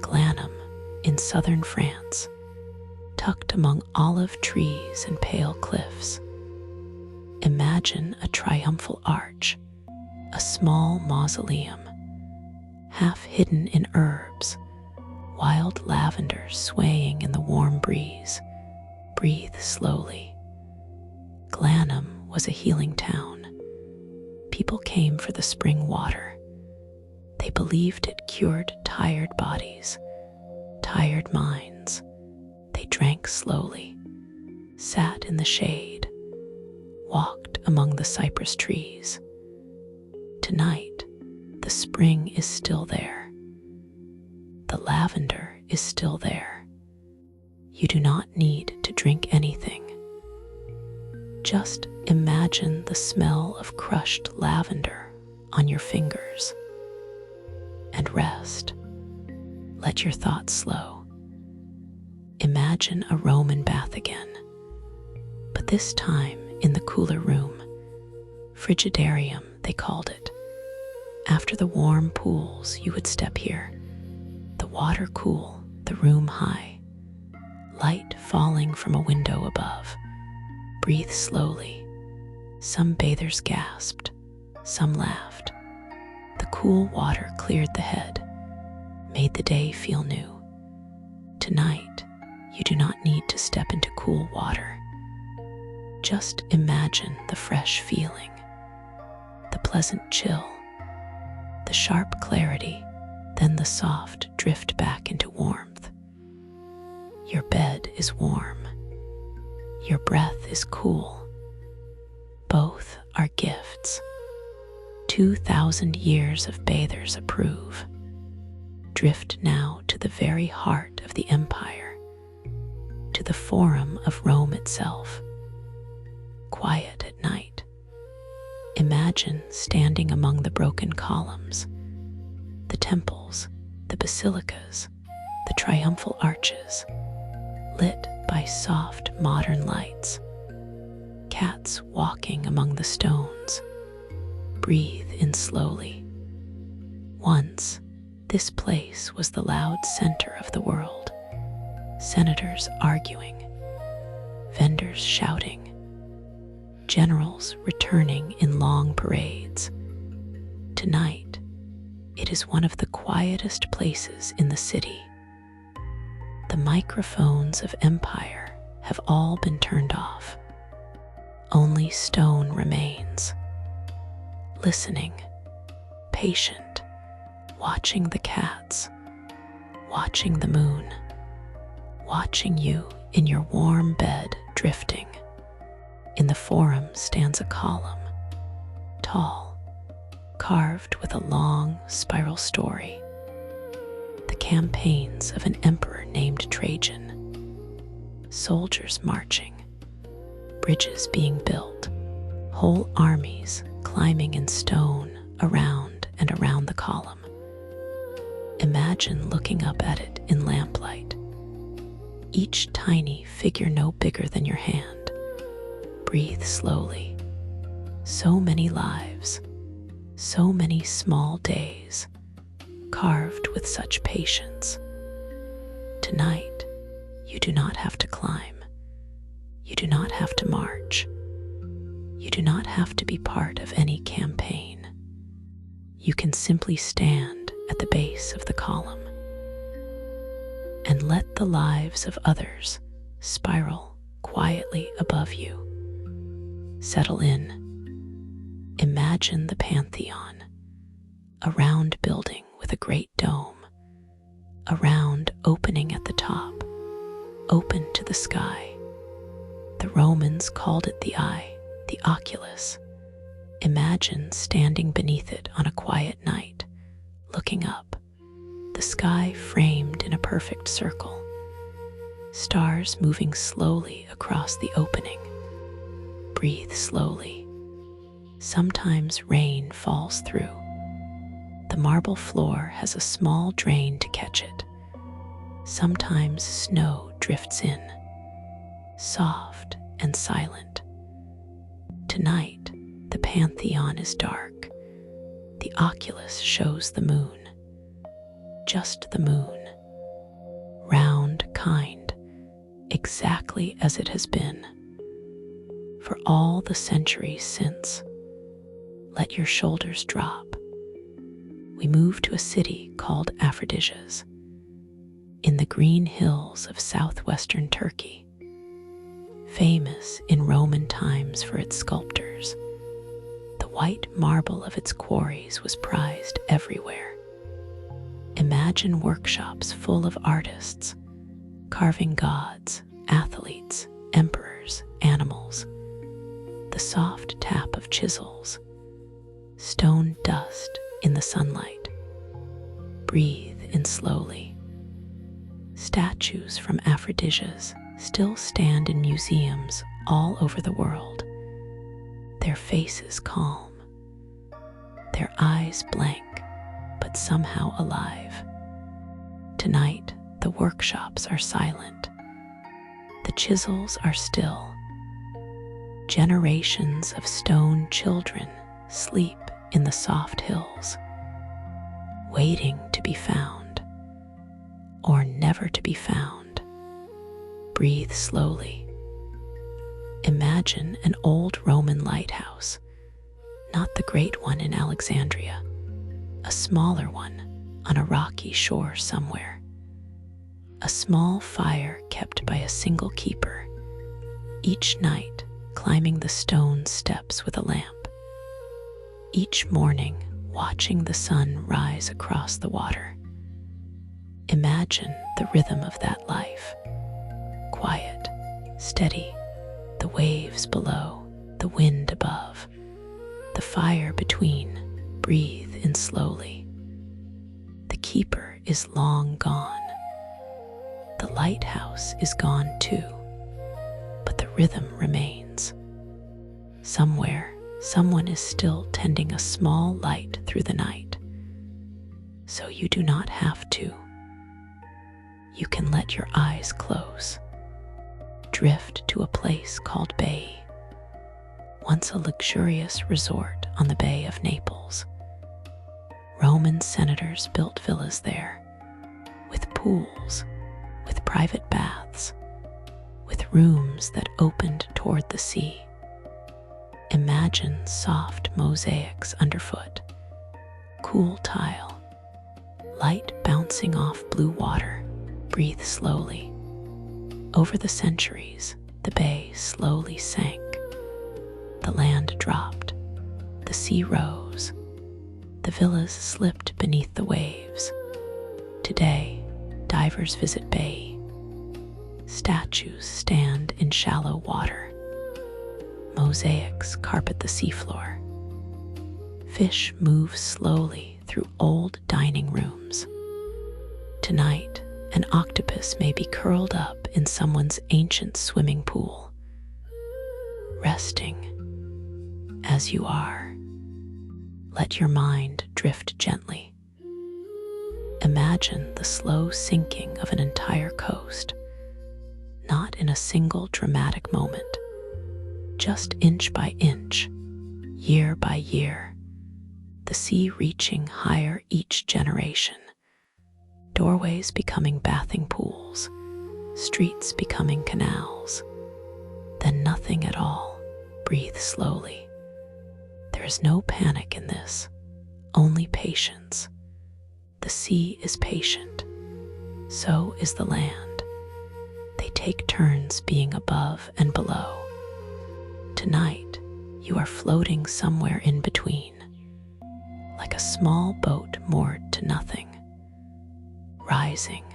Glanum, in southern France, tucked among olive trees and pale cliffs. Imagine a triumphal arch, a small mausoleum, half hidden in herbs, wild lavender swaying in the warm breeze. Breathe slowly. Glanum was a healing town. People came for the spring water. They believed it cured tired bodies, tired minds. They drank slowly, sat in the shade, walked among the cypress trees. Tonight, the spring is still there. The lavender is still there. You do not need to drink anything. Just imagine the smell of crushed lavender on your fingers and rest. Let your thoughts slow. Imagine a Roman bath again, but this time in the cooler room. Frigidarium, they called it. After the warm pools, you would step here. The water cool, the room high. Light falling from a window above. Breathe slowly. Some bathers gasped, some laughed. The cool water cleared the head, made the day feel new. Tonight, you do not need to step into cool water. Just imagine the fresh feeling. the pleasant chill, the sharp clarity, then the soft drift back into warmth. Your bed is warm. Your breath is cool. Both are gifts. 2,000 years of bathers approve. Drift now to the very heart of the empire, to the forum of Rome itself. Quiet at night. Imagine standing among the broken columns, the temples, the basilicas, the triumphal arches, lit by soft modern lights. Cats walking among the stones. Breathe in slowly. Once, this place was the loud center of the world. Senators arguing, vendors shouting, generals returning in long parades. Tonight, it is one of the quietest places in the city. The microphones of empire have all been turned off. Only stone remains. Listening, patient, watching the cats, watching the moon, watching you in your warm bed drifting. In the forum stands a column, tall, carved with a long spiral story. The campaigns of an emperor named Trajan. Soldiers marching, bridges being built, whole armies climbing in stone around and around the column. Imagine looking up at it in lamplight. Each tiny figure no bigger than your hand. Breathe slowly. So many lives, so many small days, carved with such patience. Tonight, you do not have to climb. You do not have to march. You do not have to be part of any campaign. You can simply stand at the base of the column and let the lives of others spiral quietly above you. Settle in. Imagine the Pantheon, a round building with a great dome, a round opening at the top, open to the sky. The Romans called it the eye, the oculus. Imagine standing beneath it on a quiet night, looking up, the sky framed in a perfect circle, stars moving slowly across the opening. Breathe slowly. Sometimes rain falls through. The marble floor has a small drain to catch it. Sometimes snow drifts in, soft and silent. Tonight, the Pantheon is dark. The oculus shows the moon. Just the moon. Round, kind, exactly as it has been. For all the centuries since. Let your shoulders drop. We move to a city called Aphrodisias, in the green hills of southwestern Turkey, famous in Roman times for its sculptors. The white marble of its quarries was prized everywhere. Imagine workshops full of artists, carving gods, athletes, emperors, animals. The soft tap of chisels, stone dust in the sunlight. Breathe in slowly. Statues from Aphrodisias still stand in museums all over the world, their faces calm, their eyes blank, but somehow alive. Tonight, the workshops are silent. The chisels are still. Generations of stone children sleep in the soft hills, waiting to be found, or never to be found. Breathe slowly. Imagine an old Roman lighthouse, not the great one in Alexandria, a smaller one on a rocky shore somewhere. A small fire kept by a single keeper, each night climbing the stone steps with a lamp. each morning watching the sun rise across the water. Imagine the rhythm of that life. Quiet, steady, the waves below, the wind above, the fire between. Breathe in slowly. The keeper is long gone. The lighthouse is gone too, but the rhythm remains. Somewhere, someone is still tending a small light through the night. So you do not have to. You can let your eyes close. Drift to a place called Bay, once a luxurious resort on the Bay of Naples. Roman senators built villas there, with pools, with private baths, with rooms that opened toward the sea. Imagine soft mosaics underfoot, cool tile, light bouncing off blue water. Breathe slowly. Over the centuries, the bay slowly sank. The land dropped. The sea rose. The villas slipped beneath the waves. Today, divers visit Bay. Statues stand in shallow water. Mosaics carpet the seafloor. Fish move slowly through old dining rooms. Tonight, an octopus may be curled up in someone's ancient swimming pool. Resting as you are, let your mind drift gently. Imagine the slow sinking of an entire coast, not in a single dramatic moment, just inch by inch, year by year, the sea reaching higher each generation. Doorways becoming bathing pools, streets becoming canals, then nothing at all. Breathe slowly. There is no panic in this, only patience. The sea is patient, so is the land. They take turns being above and below. Tonight, you are floating somewhere in between, like a small boat moored to nothing. Rising,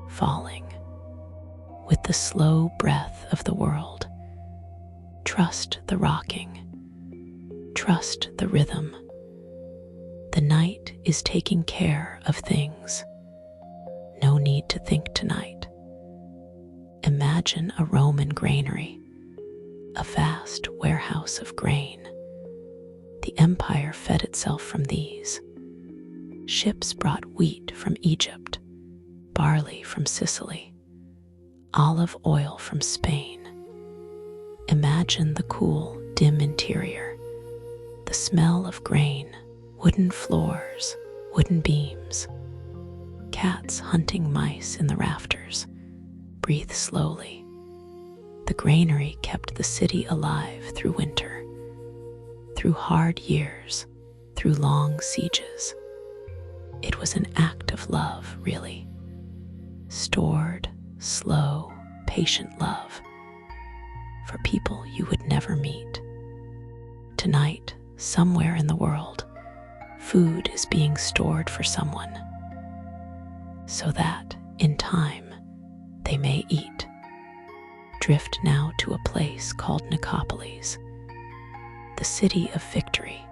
falling, with the slow breath of the world. Trust the rocking, trust the rhythm. The night is taking care of things. No need to think tonight. Imagine a Roman granary, a vast warehouse of grain. The empire fed itself from these. Ships brought wheat from Egypt, barley from Sicily, olive oil from Spain. Imagine the cool, dim interior, the smell of grain, wooden floors, wooden beams, cats hunting mice in the rafters. Breathe slowly. The granary kept the city alive through winter, through hard years, through long sieges. It was an act of love, really. Stored, slow, patient love for people you would never meet. Tonight, somewhere in the world, food is being stored for someone, so that, in time, they may eat. Drift now to a place called Nicopolis, the city of victory,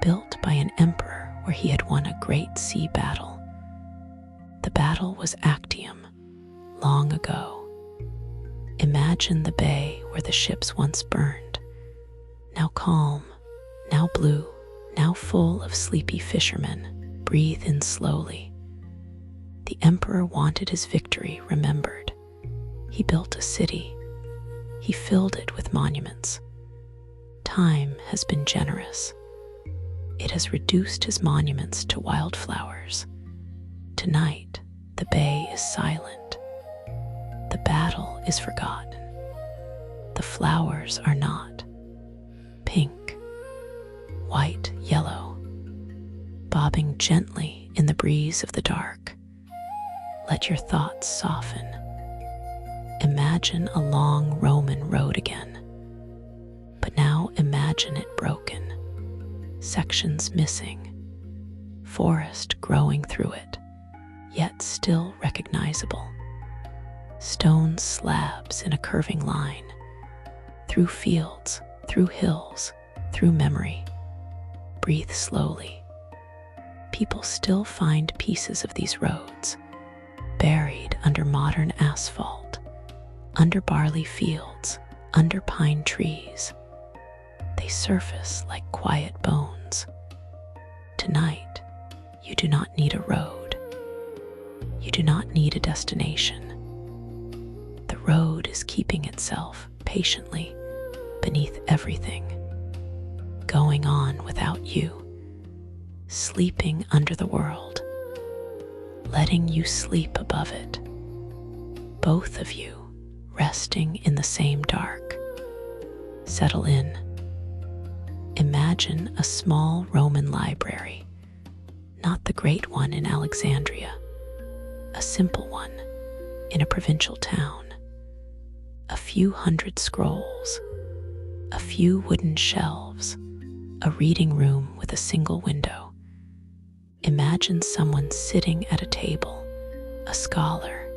built by an emperor where he had won a great sea battle. The battle was Actium, long ago. Imagine the bay where the ships once burned, now calm, now blue, now full of sleepy fishermen. Breathe in slowly. The emperor wanted his victory remembered. He built a city. He filled it with monuments. Time has been generous. It has reduced his monuments to wildflowers. Tonight, the bay is silent. The battle is forgotten. The flowers are not. Pink, white, yellow, bobbing gently in the breeze of the dark. Let your thoughts soften. Imagine a long Roman road again. But now imagine it broken. sections missing, forest growing through it, yet still recognizable. Stone slabs in a curving line, through fields, through hills, through memory. Breathe slowly. People still find pieces of these roads, buried under modern asphalt, under barley fields, under pine trees. They surface like quiet bones. Tonight, you do not need a road. You do not need a destination. The road is keeping itself patiently beneath everything, going on without you, sleeping under the world, letting you sleep above it, both of you resting in the same dark. Settle in. Imagine a small Roman library, not the great one in Alexandria, a simple one in a provincial town. A few hundred scrolls, a few wooden shelves, a reading room with a single window. Imagine someone sitting at a table, a scholar,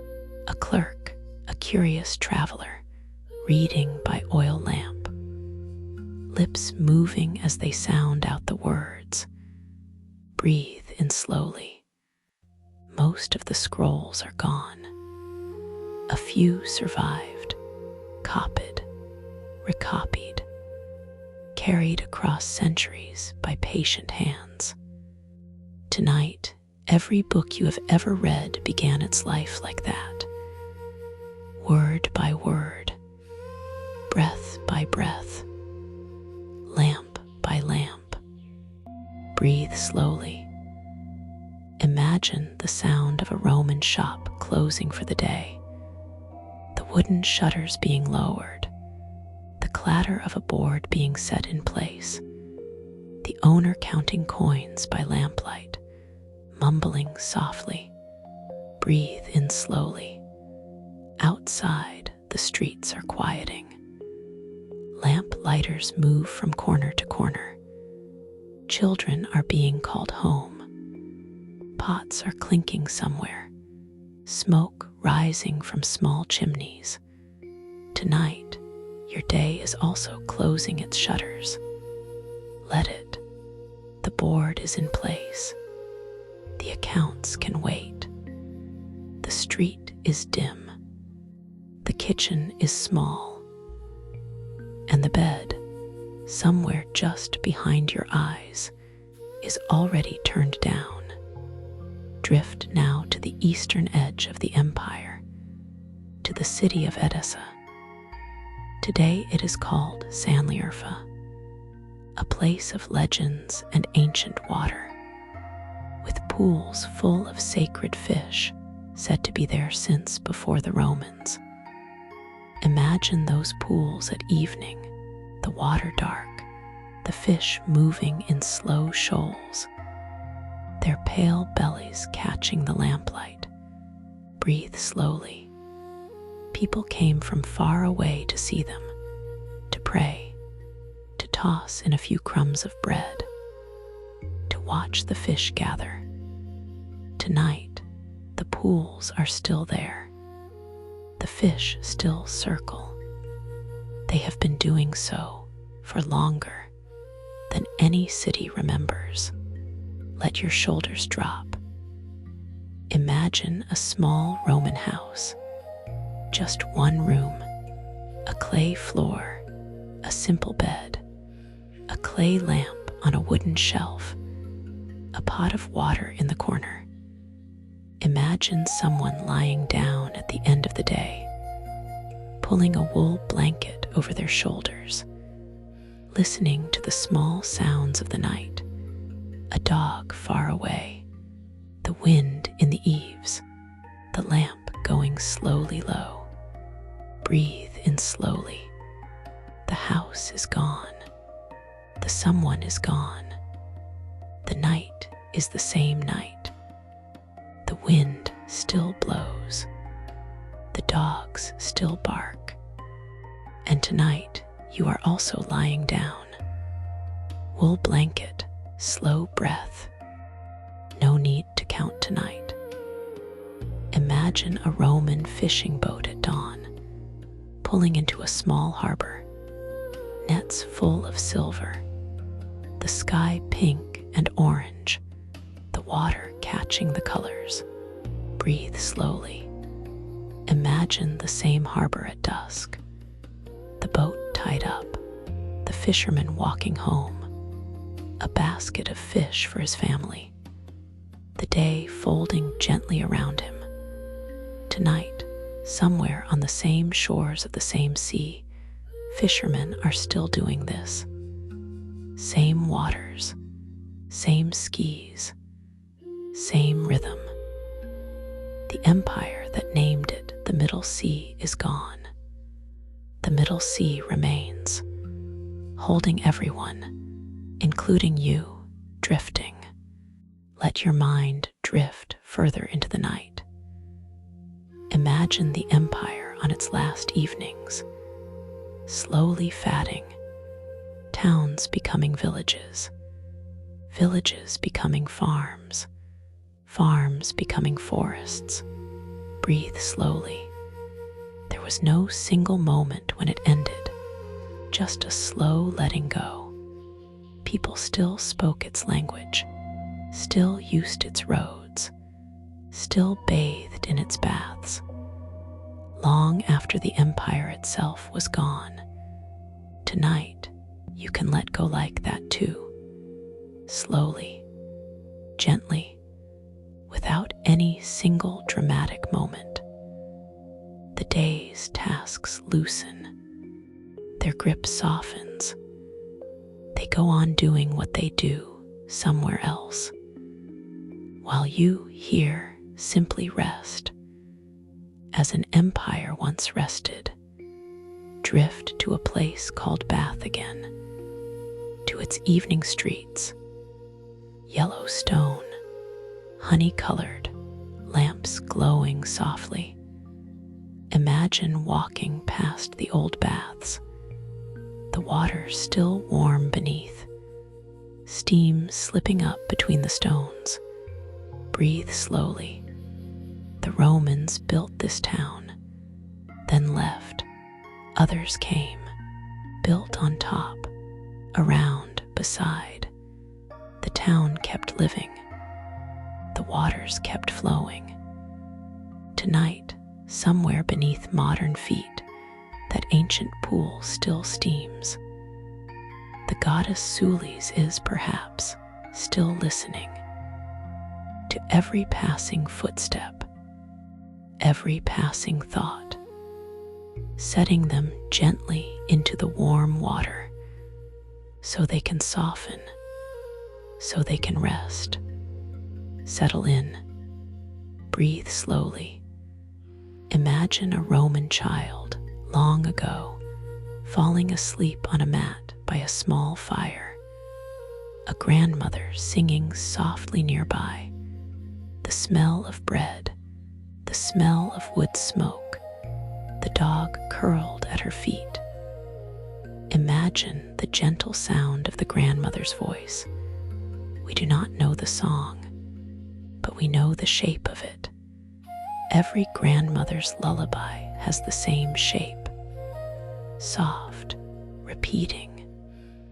a clerk, a curious traveler, reading by oil lamp, lips moving as they sound out the words. Breathe in slowly. Most of the scrolls are gone. A few survived, copied, recopied, carried across centuries by patient hands. Tonight, every book you have ever read began its life like that. Word by word, breath by breath, lamp by lamp. Breathe slowly. Imagine the sound of a Roman shop closing for the day, the wooden shutters being lowered, the clatter of a board being set in place, the owner counting coins by lamplight, mumbling softly. Breathe in slowly. Outside, the streets are quieting. Lamp lighters move from corner to corner. Children are being called home. Pots are clinking somewhere, smoke rising from small chimneys. Tonight, your day is also closing its shutters. Let it. The board is in place. The accounts can wait. The street is dim. The kitchen is small. And the bed, somewhere just behind your eyes, is already turned down. Drift now to the eastern edge of the empire, to the city of Edessa. Today it is called Sanliurfa, a place of legends and ancient water, with pools full of sacred fish said to be there since before the Romans. Imagine those pools at evening, the water dark, the fish moving in slow shoals, their pale bellies catching the lamplight. Breathe slowly. People came from far away to see them, to pray, to toss in a few crumbs of bread, to watch the fish gather. Tonight, the pools are still there. The fish still circle. They have been doing so for longer than any city remembers. Let your shoulders drop. Imagine a small Roman house, just one room, a clay floor, a simple bed, a clay lamp on a wooden shelf, a pot of water in the corner. Imagine someone lying down at the end of the day, pulling a wool blanket over their shoulders, listening to the small sounds of the night, a dog far away, the wind in the eaves, the lamp going slowly low. Breathe in slowly. The house is gone. The someone is gone. The night is the same night. The wind still blows. The dogs still bark. And tonight you are also lying down. Wool blanket Slow breath. No need to count tonight. Imagine a Roman fishing boat at dawn, pulling into a small harbor, nets full of silver, the sky pink and orange, the water catching the colors. Breathe slowly. Imagine the same harbor at dusk, the boat tied up, the fisherman walking home, a basket of fish for his family, the day folding gently around him. Tonight, somewhere on the same shores of the same sea, fishermen are still doing this. Same waters, same skis, same rhythm. The empire that named it the Middle Sea is gone. The Middle Sea remains, holding everyone, including you, drifting. Let your mind drift further into the night. Imagine the empire on its last evenings, slowly fatting, towns becoming villages, villages becoming farms, farms becoming forests. Breathe slowly. There was no single moment when it ended, just a slow letting go. People still spoke its language, still used its roads, still bathed in its baths. Long after the empire itself was gone, tonight you can let go like that too. Slowly, gently, without any single dramatic moment. The day's tasks loosen, their grip softens. They go on doing what they do somewhere else, while you here simply rest, as an empire once rested. Drift to a place called Bath again, to its evening streets, yellow stone, honey-colored, lamps glowing softly. Imagine walking past the old baths, the water still warm beneath, steam slipping up between the stones. Breathe slowly. The Romans built this town, then left. Others came, built on top, around, beside. The town kept living. The waters kept flowing. Tonight, somewhere beneath modern feet, that ancient pool still steams. The goddess Sulis is perhaps still listening to every passing footstep, every passing thought, setting them gently into the warm water so they can soften, so they can rest. Settle in. Breathe slowly. Imagine a Roman child long ago falling asleep on a mat by a small fire, a grandmother singing softly nearby, the smell of bread, the smell of wood smoke, the dog curled at her feet. Imagine the gentle sound of the grandmother's voice. We do not know the song, but we know the shape of it. Every grandmother's lullaby has the same shape. Soft, repeating,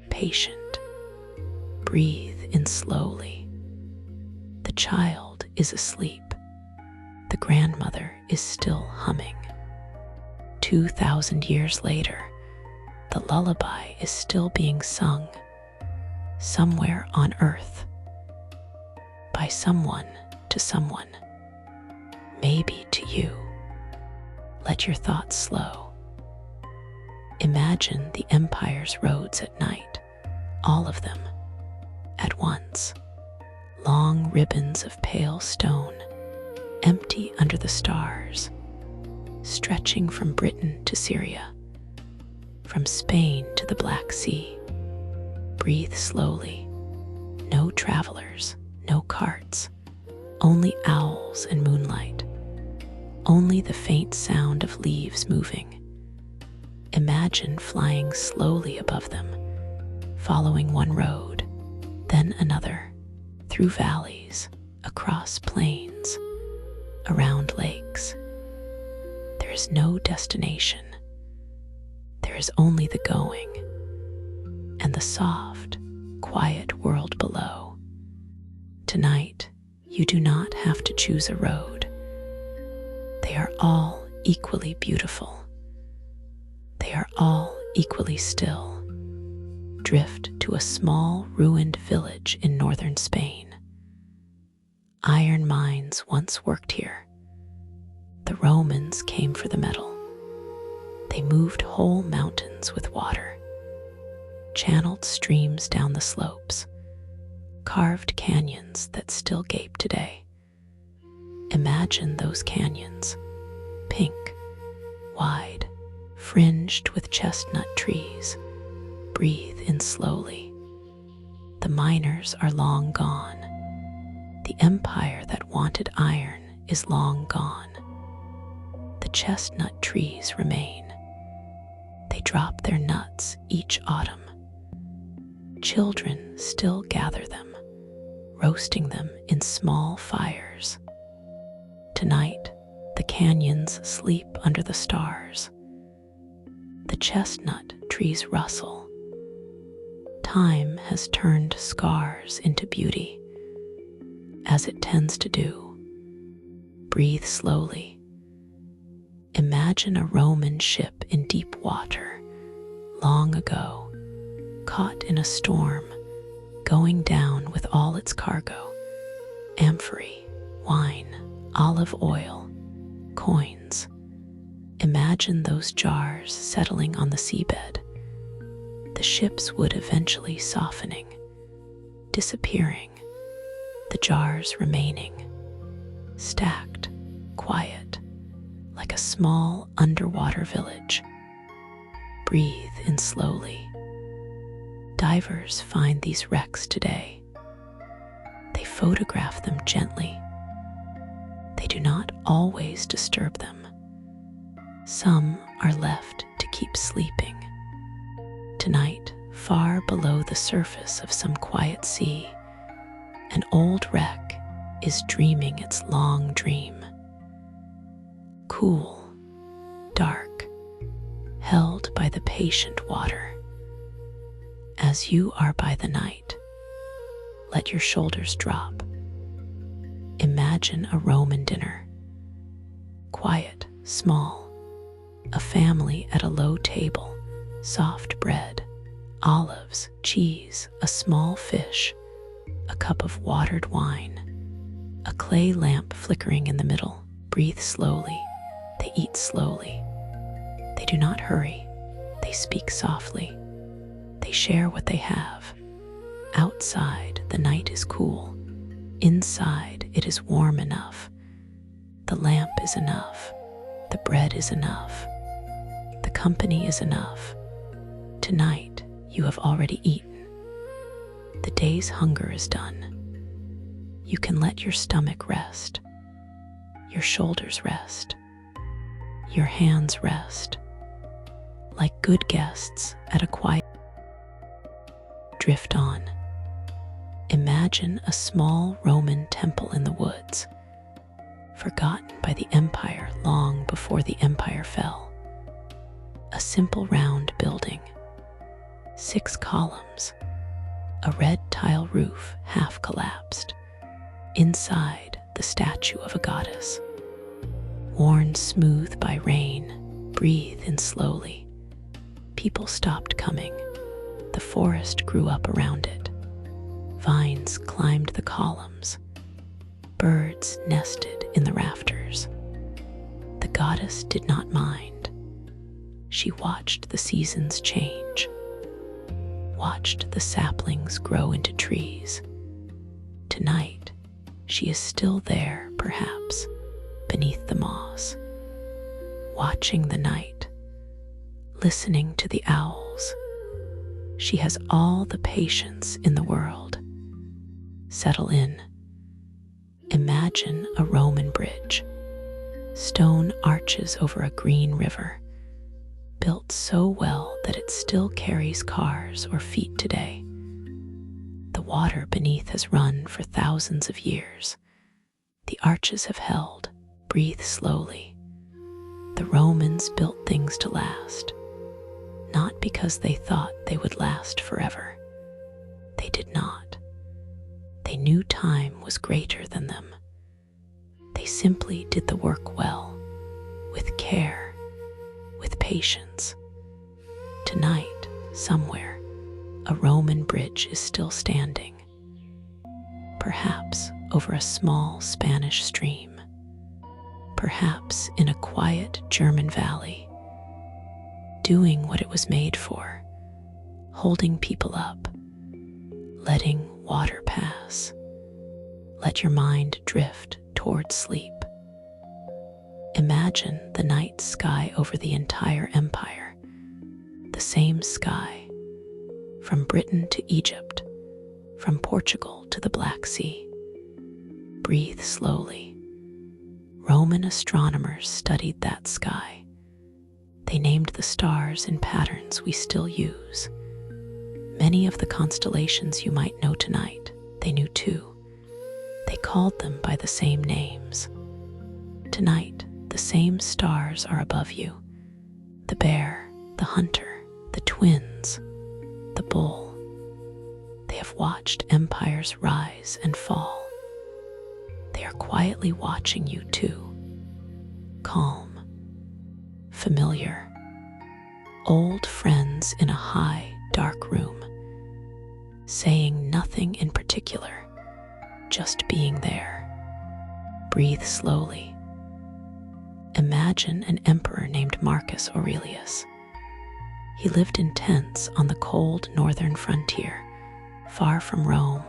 patient. Breathe in slowly. The child is asleep. The grandmother is still humming. 2,000 years later, the lullaby is still being sung somewhere on earth by someone to someone, maybe to you. Let your thoughts slow. Imagine the empire's roads at night, all of them, at once. Long ribbons of pale stone, empty under the stars, stretching from Britain to Syria, from Spain to the Black Sea. Breathe slowly. No travelers, no carts, only owls and moonlight, only the faint sound of leaves moving. Imagine flying slowly above them, following one road, then another, through valleys, across plains, around lakes. There is no destination. There is only the going and the soft, quiet world below. Tonight, you do not have to choose a road. They are all equally beautiful. They are all equally still. Drift to a small, ruined village in northern Spain. Iron mines once worked here. The Romans came for the metal. They moved whole mountains with water, channeled streams down the slopes, carved canyons that still gape today. Imagine those canyons, pink, wide, fringed with chestnut trees. Breathe in slowly. The miners are long gone. The empire that wanted iron is long gone. The chestnut trees remain. They drop their nuts each autumn. Children still gather them, roasting them in small fires. Tonight, the canyons sleep under the stars. The chestnut trees rustle. Time has turned scars into beauty, as it tends to do. Breathe slowly. Imagine a Roman ship in deep water, long ago, caught in a storm, going down with all its cargo: amphorae, wine, olive oil, coins. Imagine those jars settling on the seabed. The ship's wood eventually softening, disappearing, the jars remaining, stacked, quiet, like a small underwater village. Breathe in slowly. Divers find these wrecks today. They photograph them gently. They do not always disturb them. Some are left to keep sleeping. Tonight, far below the surface of some quiet sea, an old wreck is dreaming its long dream. Cool, dark, held by the patient water. As you are by the night, let your shoulders drop. Imagine a Roman dinner. Quiet, small, a family at a low table. Soft bread, olives, cheese, a small fish, a cup of watered wine, a clay lamp flickering in the middle. Breathe slowly. They eat slowly. They do not hurry. They speak softly. They share what they have. Outside, the night is cool. Inside, it is warm enough. The lamp is enough. The bread is enough. The company is enough. Tonight, you have already eaten. The day's hunger is done. You can let your stomach rest, your shoulders rest, your hands rest. Like good guests at a quiet. Drift on. Imagine a small Roman temple in the woods, forgotten by the empire long before the empire fell. A simple round building. 6 columns, a red tile roof half collapsed. Inside, the statue of a goddess. Worn smooth by rain, breathe in slowly. People stopped coming. The forest grew up around it. Vines climbed the columns. Birds nested in the rafters. The goddess did not mind. She watched the seasons change. Watched the saplings grow into trees. Tonight, she is still there, perhaps, beneath the moss, watching the night, listening to the owls. She has all the patience in the world. Settle in. Imagine a Roman bridge, stone arches over a green river, built so well that it still carries cars or feet today. The water beneath has run for thousands of years. The arches have held. Breathe slowly. The Romans built things to last, not because they thought they would last forever. They did not. They knew time was greater than them. They simply did the work well, with care, with patience. Tonight, somewhere, a Roman bridge is still standing, perhaps over a small Spanish stream, perhaps in a quiet German valley, doing what it was made for, holding people up, letting water pass. Let your mind drift toward sleep. Imagine the night sky over the entire empire, the same sky, from Britain to Egypt, from Portugal to the Black Sea. Breathe slowly. Roman astronomers studied that sky. They named the stars in patterns we still use. Many of the constellations you might know tonight, they knew too. They called them by the same names. Tonight, the same stars are above you. The bear, the hunter, the twins, the bull. They have watched empires rise and fall. They are quietly watching you too. Calm, familiar, old friends in a high, dark room, saying nothing in particular, just being there. Breathe slowly. Imagine an emperor named Marcus Aurelius. He lived in tents on the cold northern frontier, far from Rome.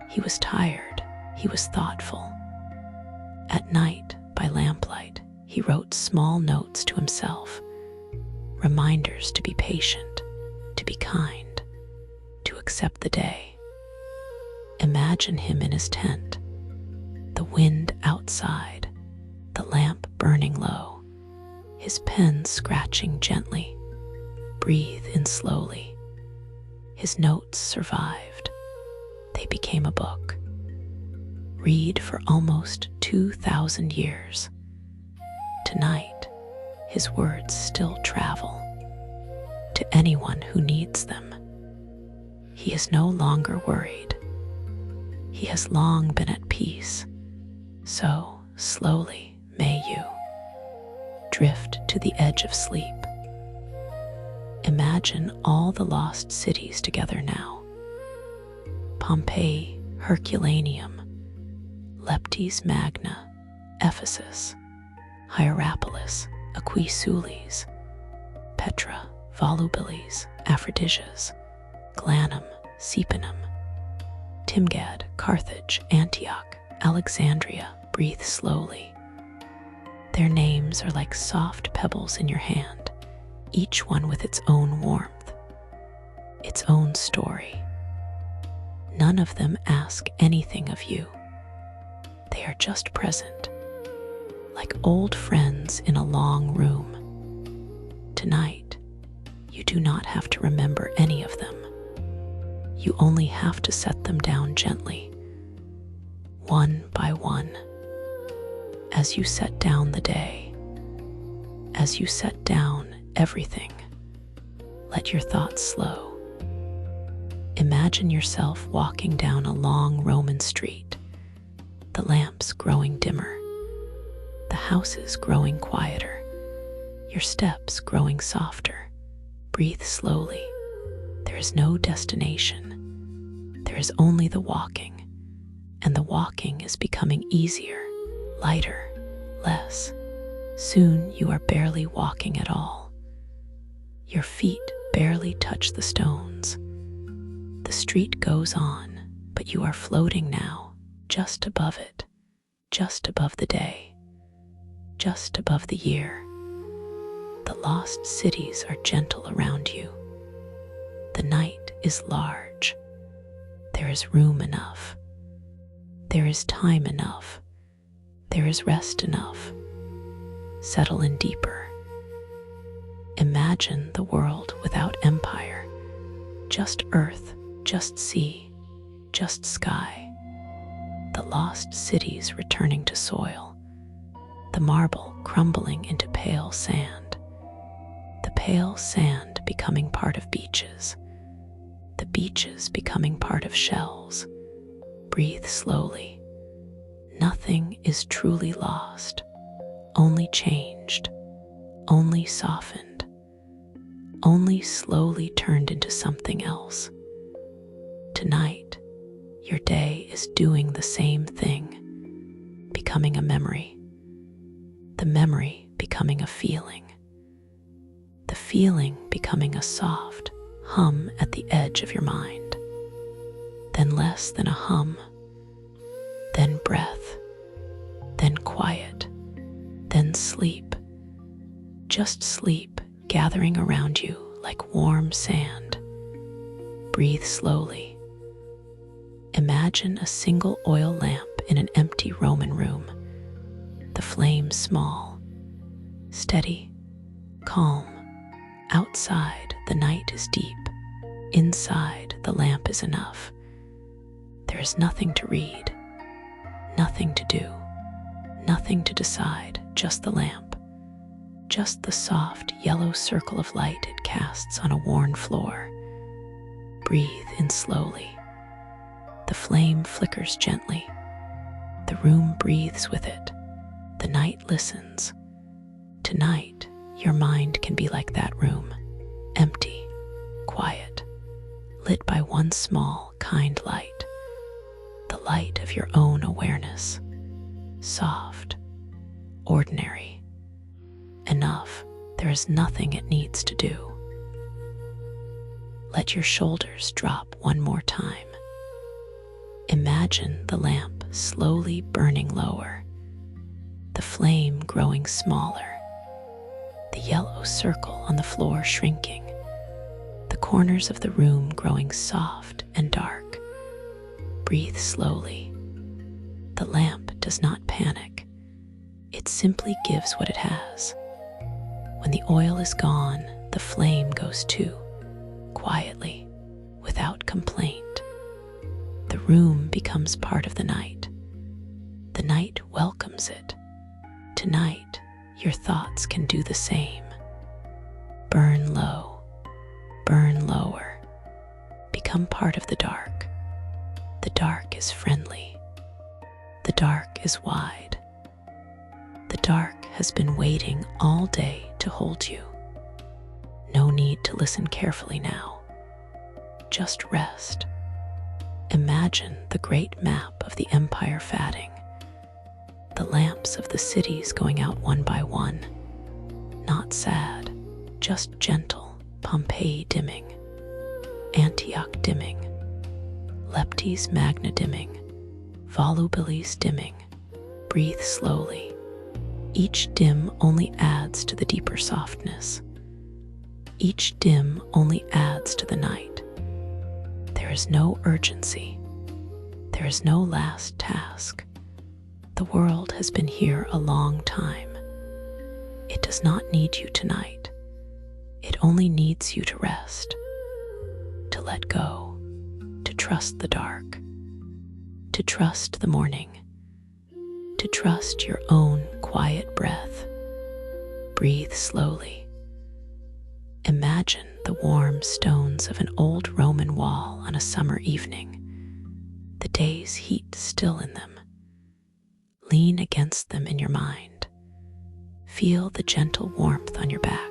He was tired. He was thoughtful. At night, by lamplight, he wrote small notes to himself, reminders to be patient, to be kind, to accept the day. Imagine him in his tent, the wind outside, the lamp burning low, his pen scratching gently. Breathe in slowly. His notes survived. They became a book. Read for almost 2,000 years. Tonight, his words still travel to anyone who needs them. He is no longer worried. He has long been at peace. So, slowly, may you drift to the edge of sleep. Imagine all the lost cities together now. Pompeii, Herculaneum, Leptis Magna, Ephesus, Hierapolis, Aquisules, Petra, Volubilis, Aphrodisias, Glanum, Seponum, Timgad, Carthage, Antioch, Alexandria. Breathe slowly. Their names are like soft pebbles in your hand, each one with its own warmth, its own story. None of them ask anything of you. They are just present, like old friends in a long room. Tonight, you do not have to remember any of them. You only have to set them down gently, one by one. As you set down the day, as you set down everything, let your thoughts slow. Imagine yourself walking down a long Roman street, the lamps growing dimmer, the houses growing quieter, your steps growing softer. Breathe slowly. There is no destination. There is only the walking, and the walking is becoming easier, lighter, less. Soon you are barely walking at all. Your feet barely touch the stones. The street goes on, but you are floating now, just above it, just above the day, just above the year. The lost cities are gentle around you. The night is large. There is room enough. There is time enough. There is rest enough. Settle in deeper. Imagine the world without empire, just earth, just sea, just sky. The lost cities returning to soil, the marble crumbling into pale sand, the pale sand becoming part of beaches, the beaches becoming part of shells. Breathe slowly. Nothing is truly lost, only changed, only softened, only slowly turned into something else. Tonight, your day is doing the same thing, becoming a memory, the memory becoming a feeling, the feeling becoming a soft hum at the edge of your mind, then less than a hum, then breath, then quiet, then sleep, just sleep gathering around you like warm sand. Breathe slowly. Imagine a single oil lamp in an empty Roman room, the flame small, steady, calm. Outside, the night is deep. Inside, the lamp is enough. There is nothing to read, nothing to do, nothing to decide, just the lamp, just the soft yellow circle of light it casts on a worn floor. Breathe in slowly. The flame flickers gently. The room breathes with it. The night listens. Tonight, your mind can be like that room, empty, quiet, lit by one small, kind light, the light of your own awareness, soft, ordinary, enough. There is nothing it needs to do. Let your shoulders drop one more time. Imagine the lamp slowly burning lower, the flame growing smaller, the yellow circle on the floor shrinking, the corners of the room growing soft and dark. Breathe slowly. The lamp does not panic. It simply gives what it has. When the oil is gone, the flame goes too, quietly, without complaint. The room becomes part of the night. The night welcomes it. Tonight, your thoughts can do the same. Burn low, burn lower. Become part of the dark. The dark is friendly. The dark is wide. The dark has been waiting all day to hold you. No need to listen carefully now. Just rest. Imagine the great map of the empire fading, the lamps of the cities going out one by one. Not sad, just gentle. Pompeii dimming, Antioch dimming, Leptis Magna dimming, Volubilis dimming. Breathe slowly. Each dim only adds to the deeper softness. Each dim only adds to the night. There is no urgency. There is no last task. The world has been here a long time. It does not need you tonight. It only needs you to rest, to let go, to trust the dark, to trust the morning, to trust your own quiet breath. Breathe slowly. Imagine the warm stones of an old Roman wall on a summer evening, the day's heat still in them. Lean against them in your mind. Feel the gentle warmth on your back.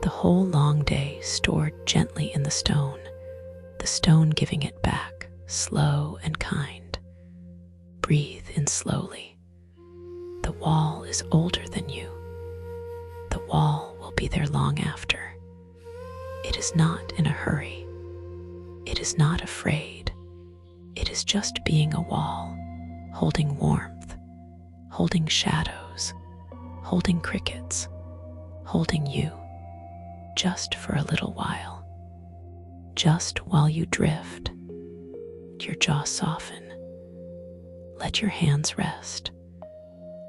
The whole long day stored gently in the stone giving it back, slow and kind. Breathe in slowly. The wall is older than you. The wall will be there long after. It is not in a hurry. It is not afraid. It is just being a wall, holding warmth, holding shadows, holding crickets, holding you, just for a little while. Just while you drift, your jaw soften. Let your hands rest.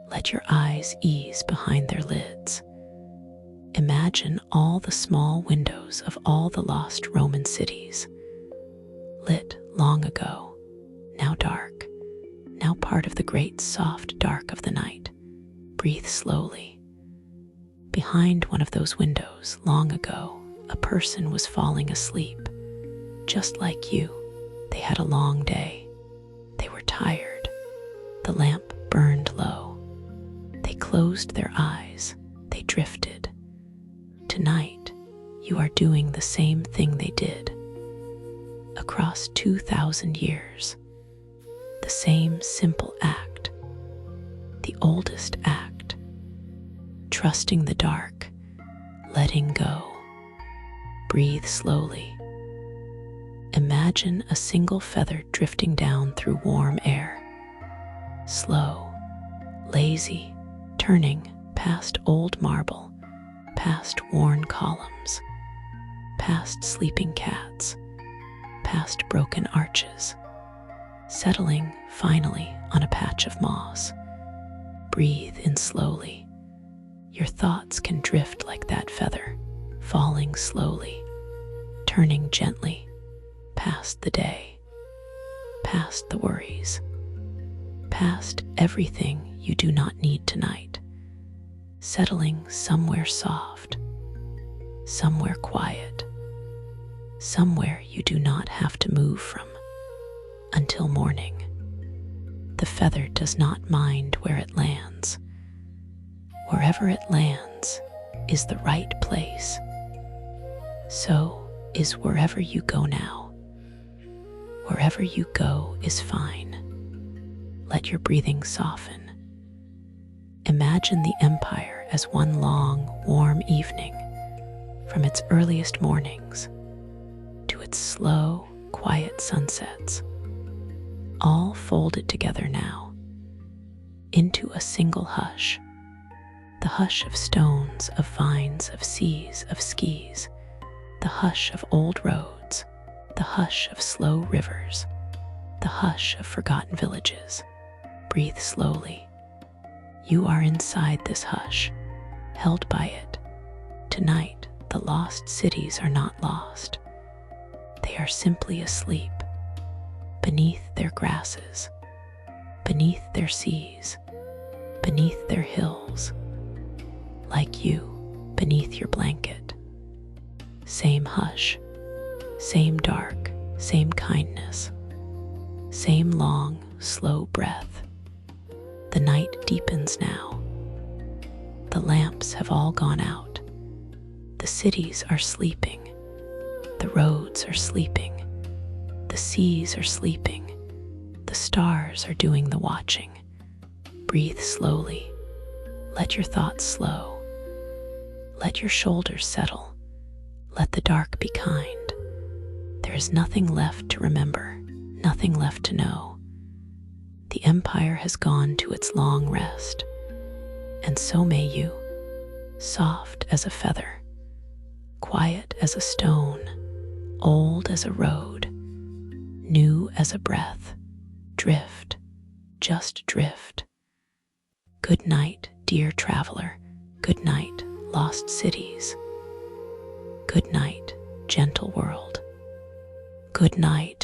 Let your eyes ease behind their lids. Imagine all the small windows of all the lost Roman cities, lit long ago, now dark, now part of the great soft dark of the night. Breathe slowly. Behind one of those windows, long ago, a person was falling asleep. Just like you, they had a long day. They were tired. The lamp burned low. They closed their eyes. They drifted. Tonight, you are doing the same thing they did. Across 2,000 years, the same simple act, the oldest act, trusting the dark, letting go. Breathe slowly. Imagine a single feather drifting down through warm air. Slow, lazy, turning past old marble, past worn columns, past sleeping cats, past broken arches, settling finally on a patch of moss. Breathe in slowly. Your thoughts can drift like that feather, falling slowly, turning gently, past the day, past the worries, past everything you do not need tonight, settling somewhere soft, somewhere quiet, somewhere you do not have to move from until morning. The feather does not mind where it lands. Wherever it lands is the right place. So is wherever you go now. Wherever you go is fine. Let your breathing soften. Imagine the empire as one long, warm evening, from its earliest mornings to its slow, quiet sunsets, all folded together now into a single hush. The hush of stones, of vines, of seas, of skis, the hush of old roads, the hush of slow rivers, the hush of forgotten villages. Breathe slowly. You are inside this hush, held by it. Tonight, the lost cities are not lost. They are simply asleep, beneath their grasses, beneath their seas, beneath their hills, like you beneath your blanket. Same hush, same dark, same kindness, same long, slow breath. The night deepens now. The lamps have all gone out. The cities are sleeping. The roads are sleeping. The seas are sleeping. The stars are doing the watching. Breathe slowly. Let your thoughts slow. Let your shoulders settle. Let the dark be kind. There is nothing left to remember, nothing left to know. The empire has gone to its long rest, and so may you, soft as a feather, quiet as a stone, old as a road, new as a breath. Drift, just drift. Good night, dear traveler. Good night, lost cities. Good night, gentle world. Good night,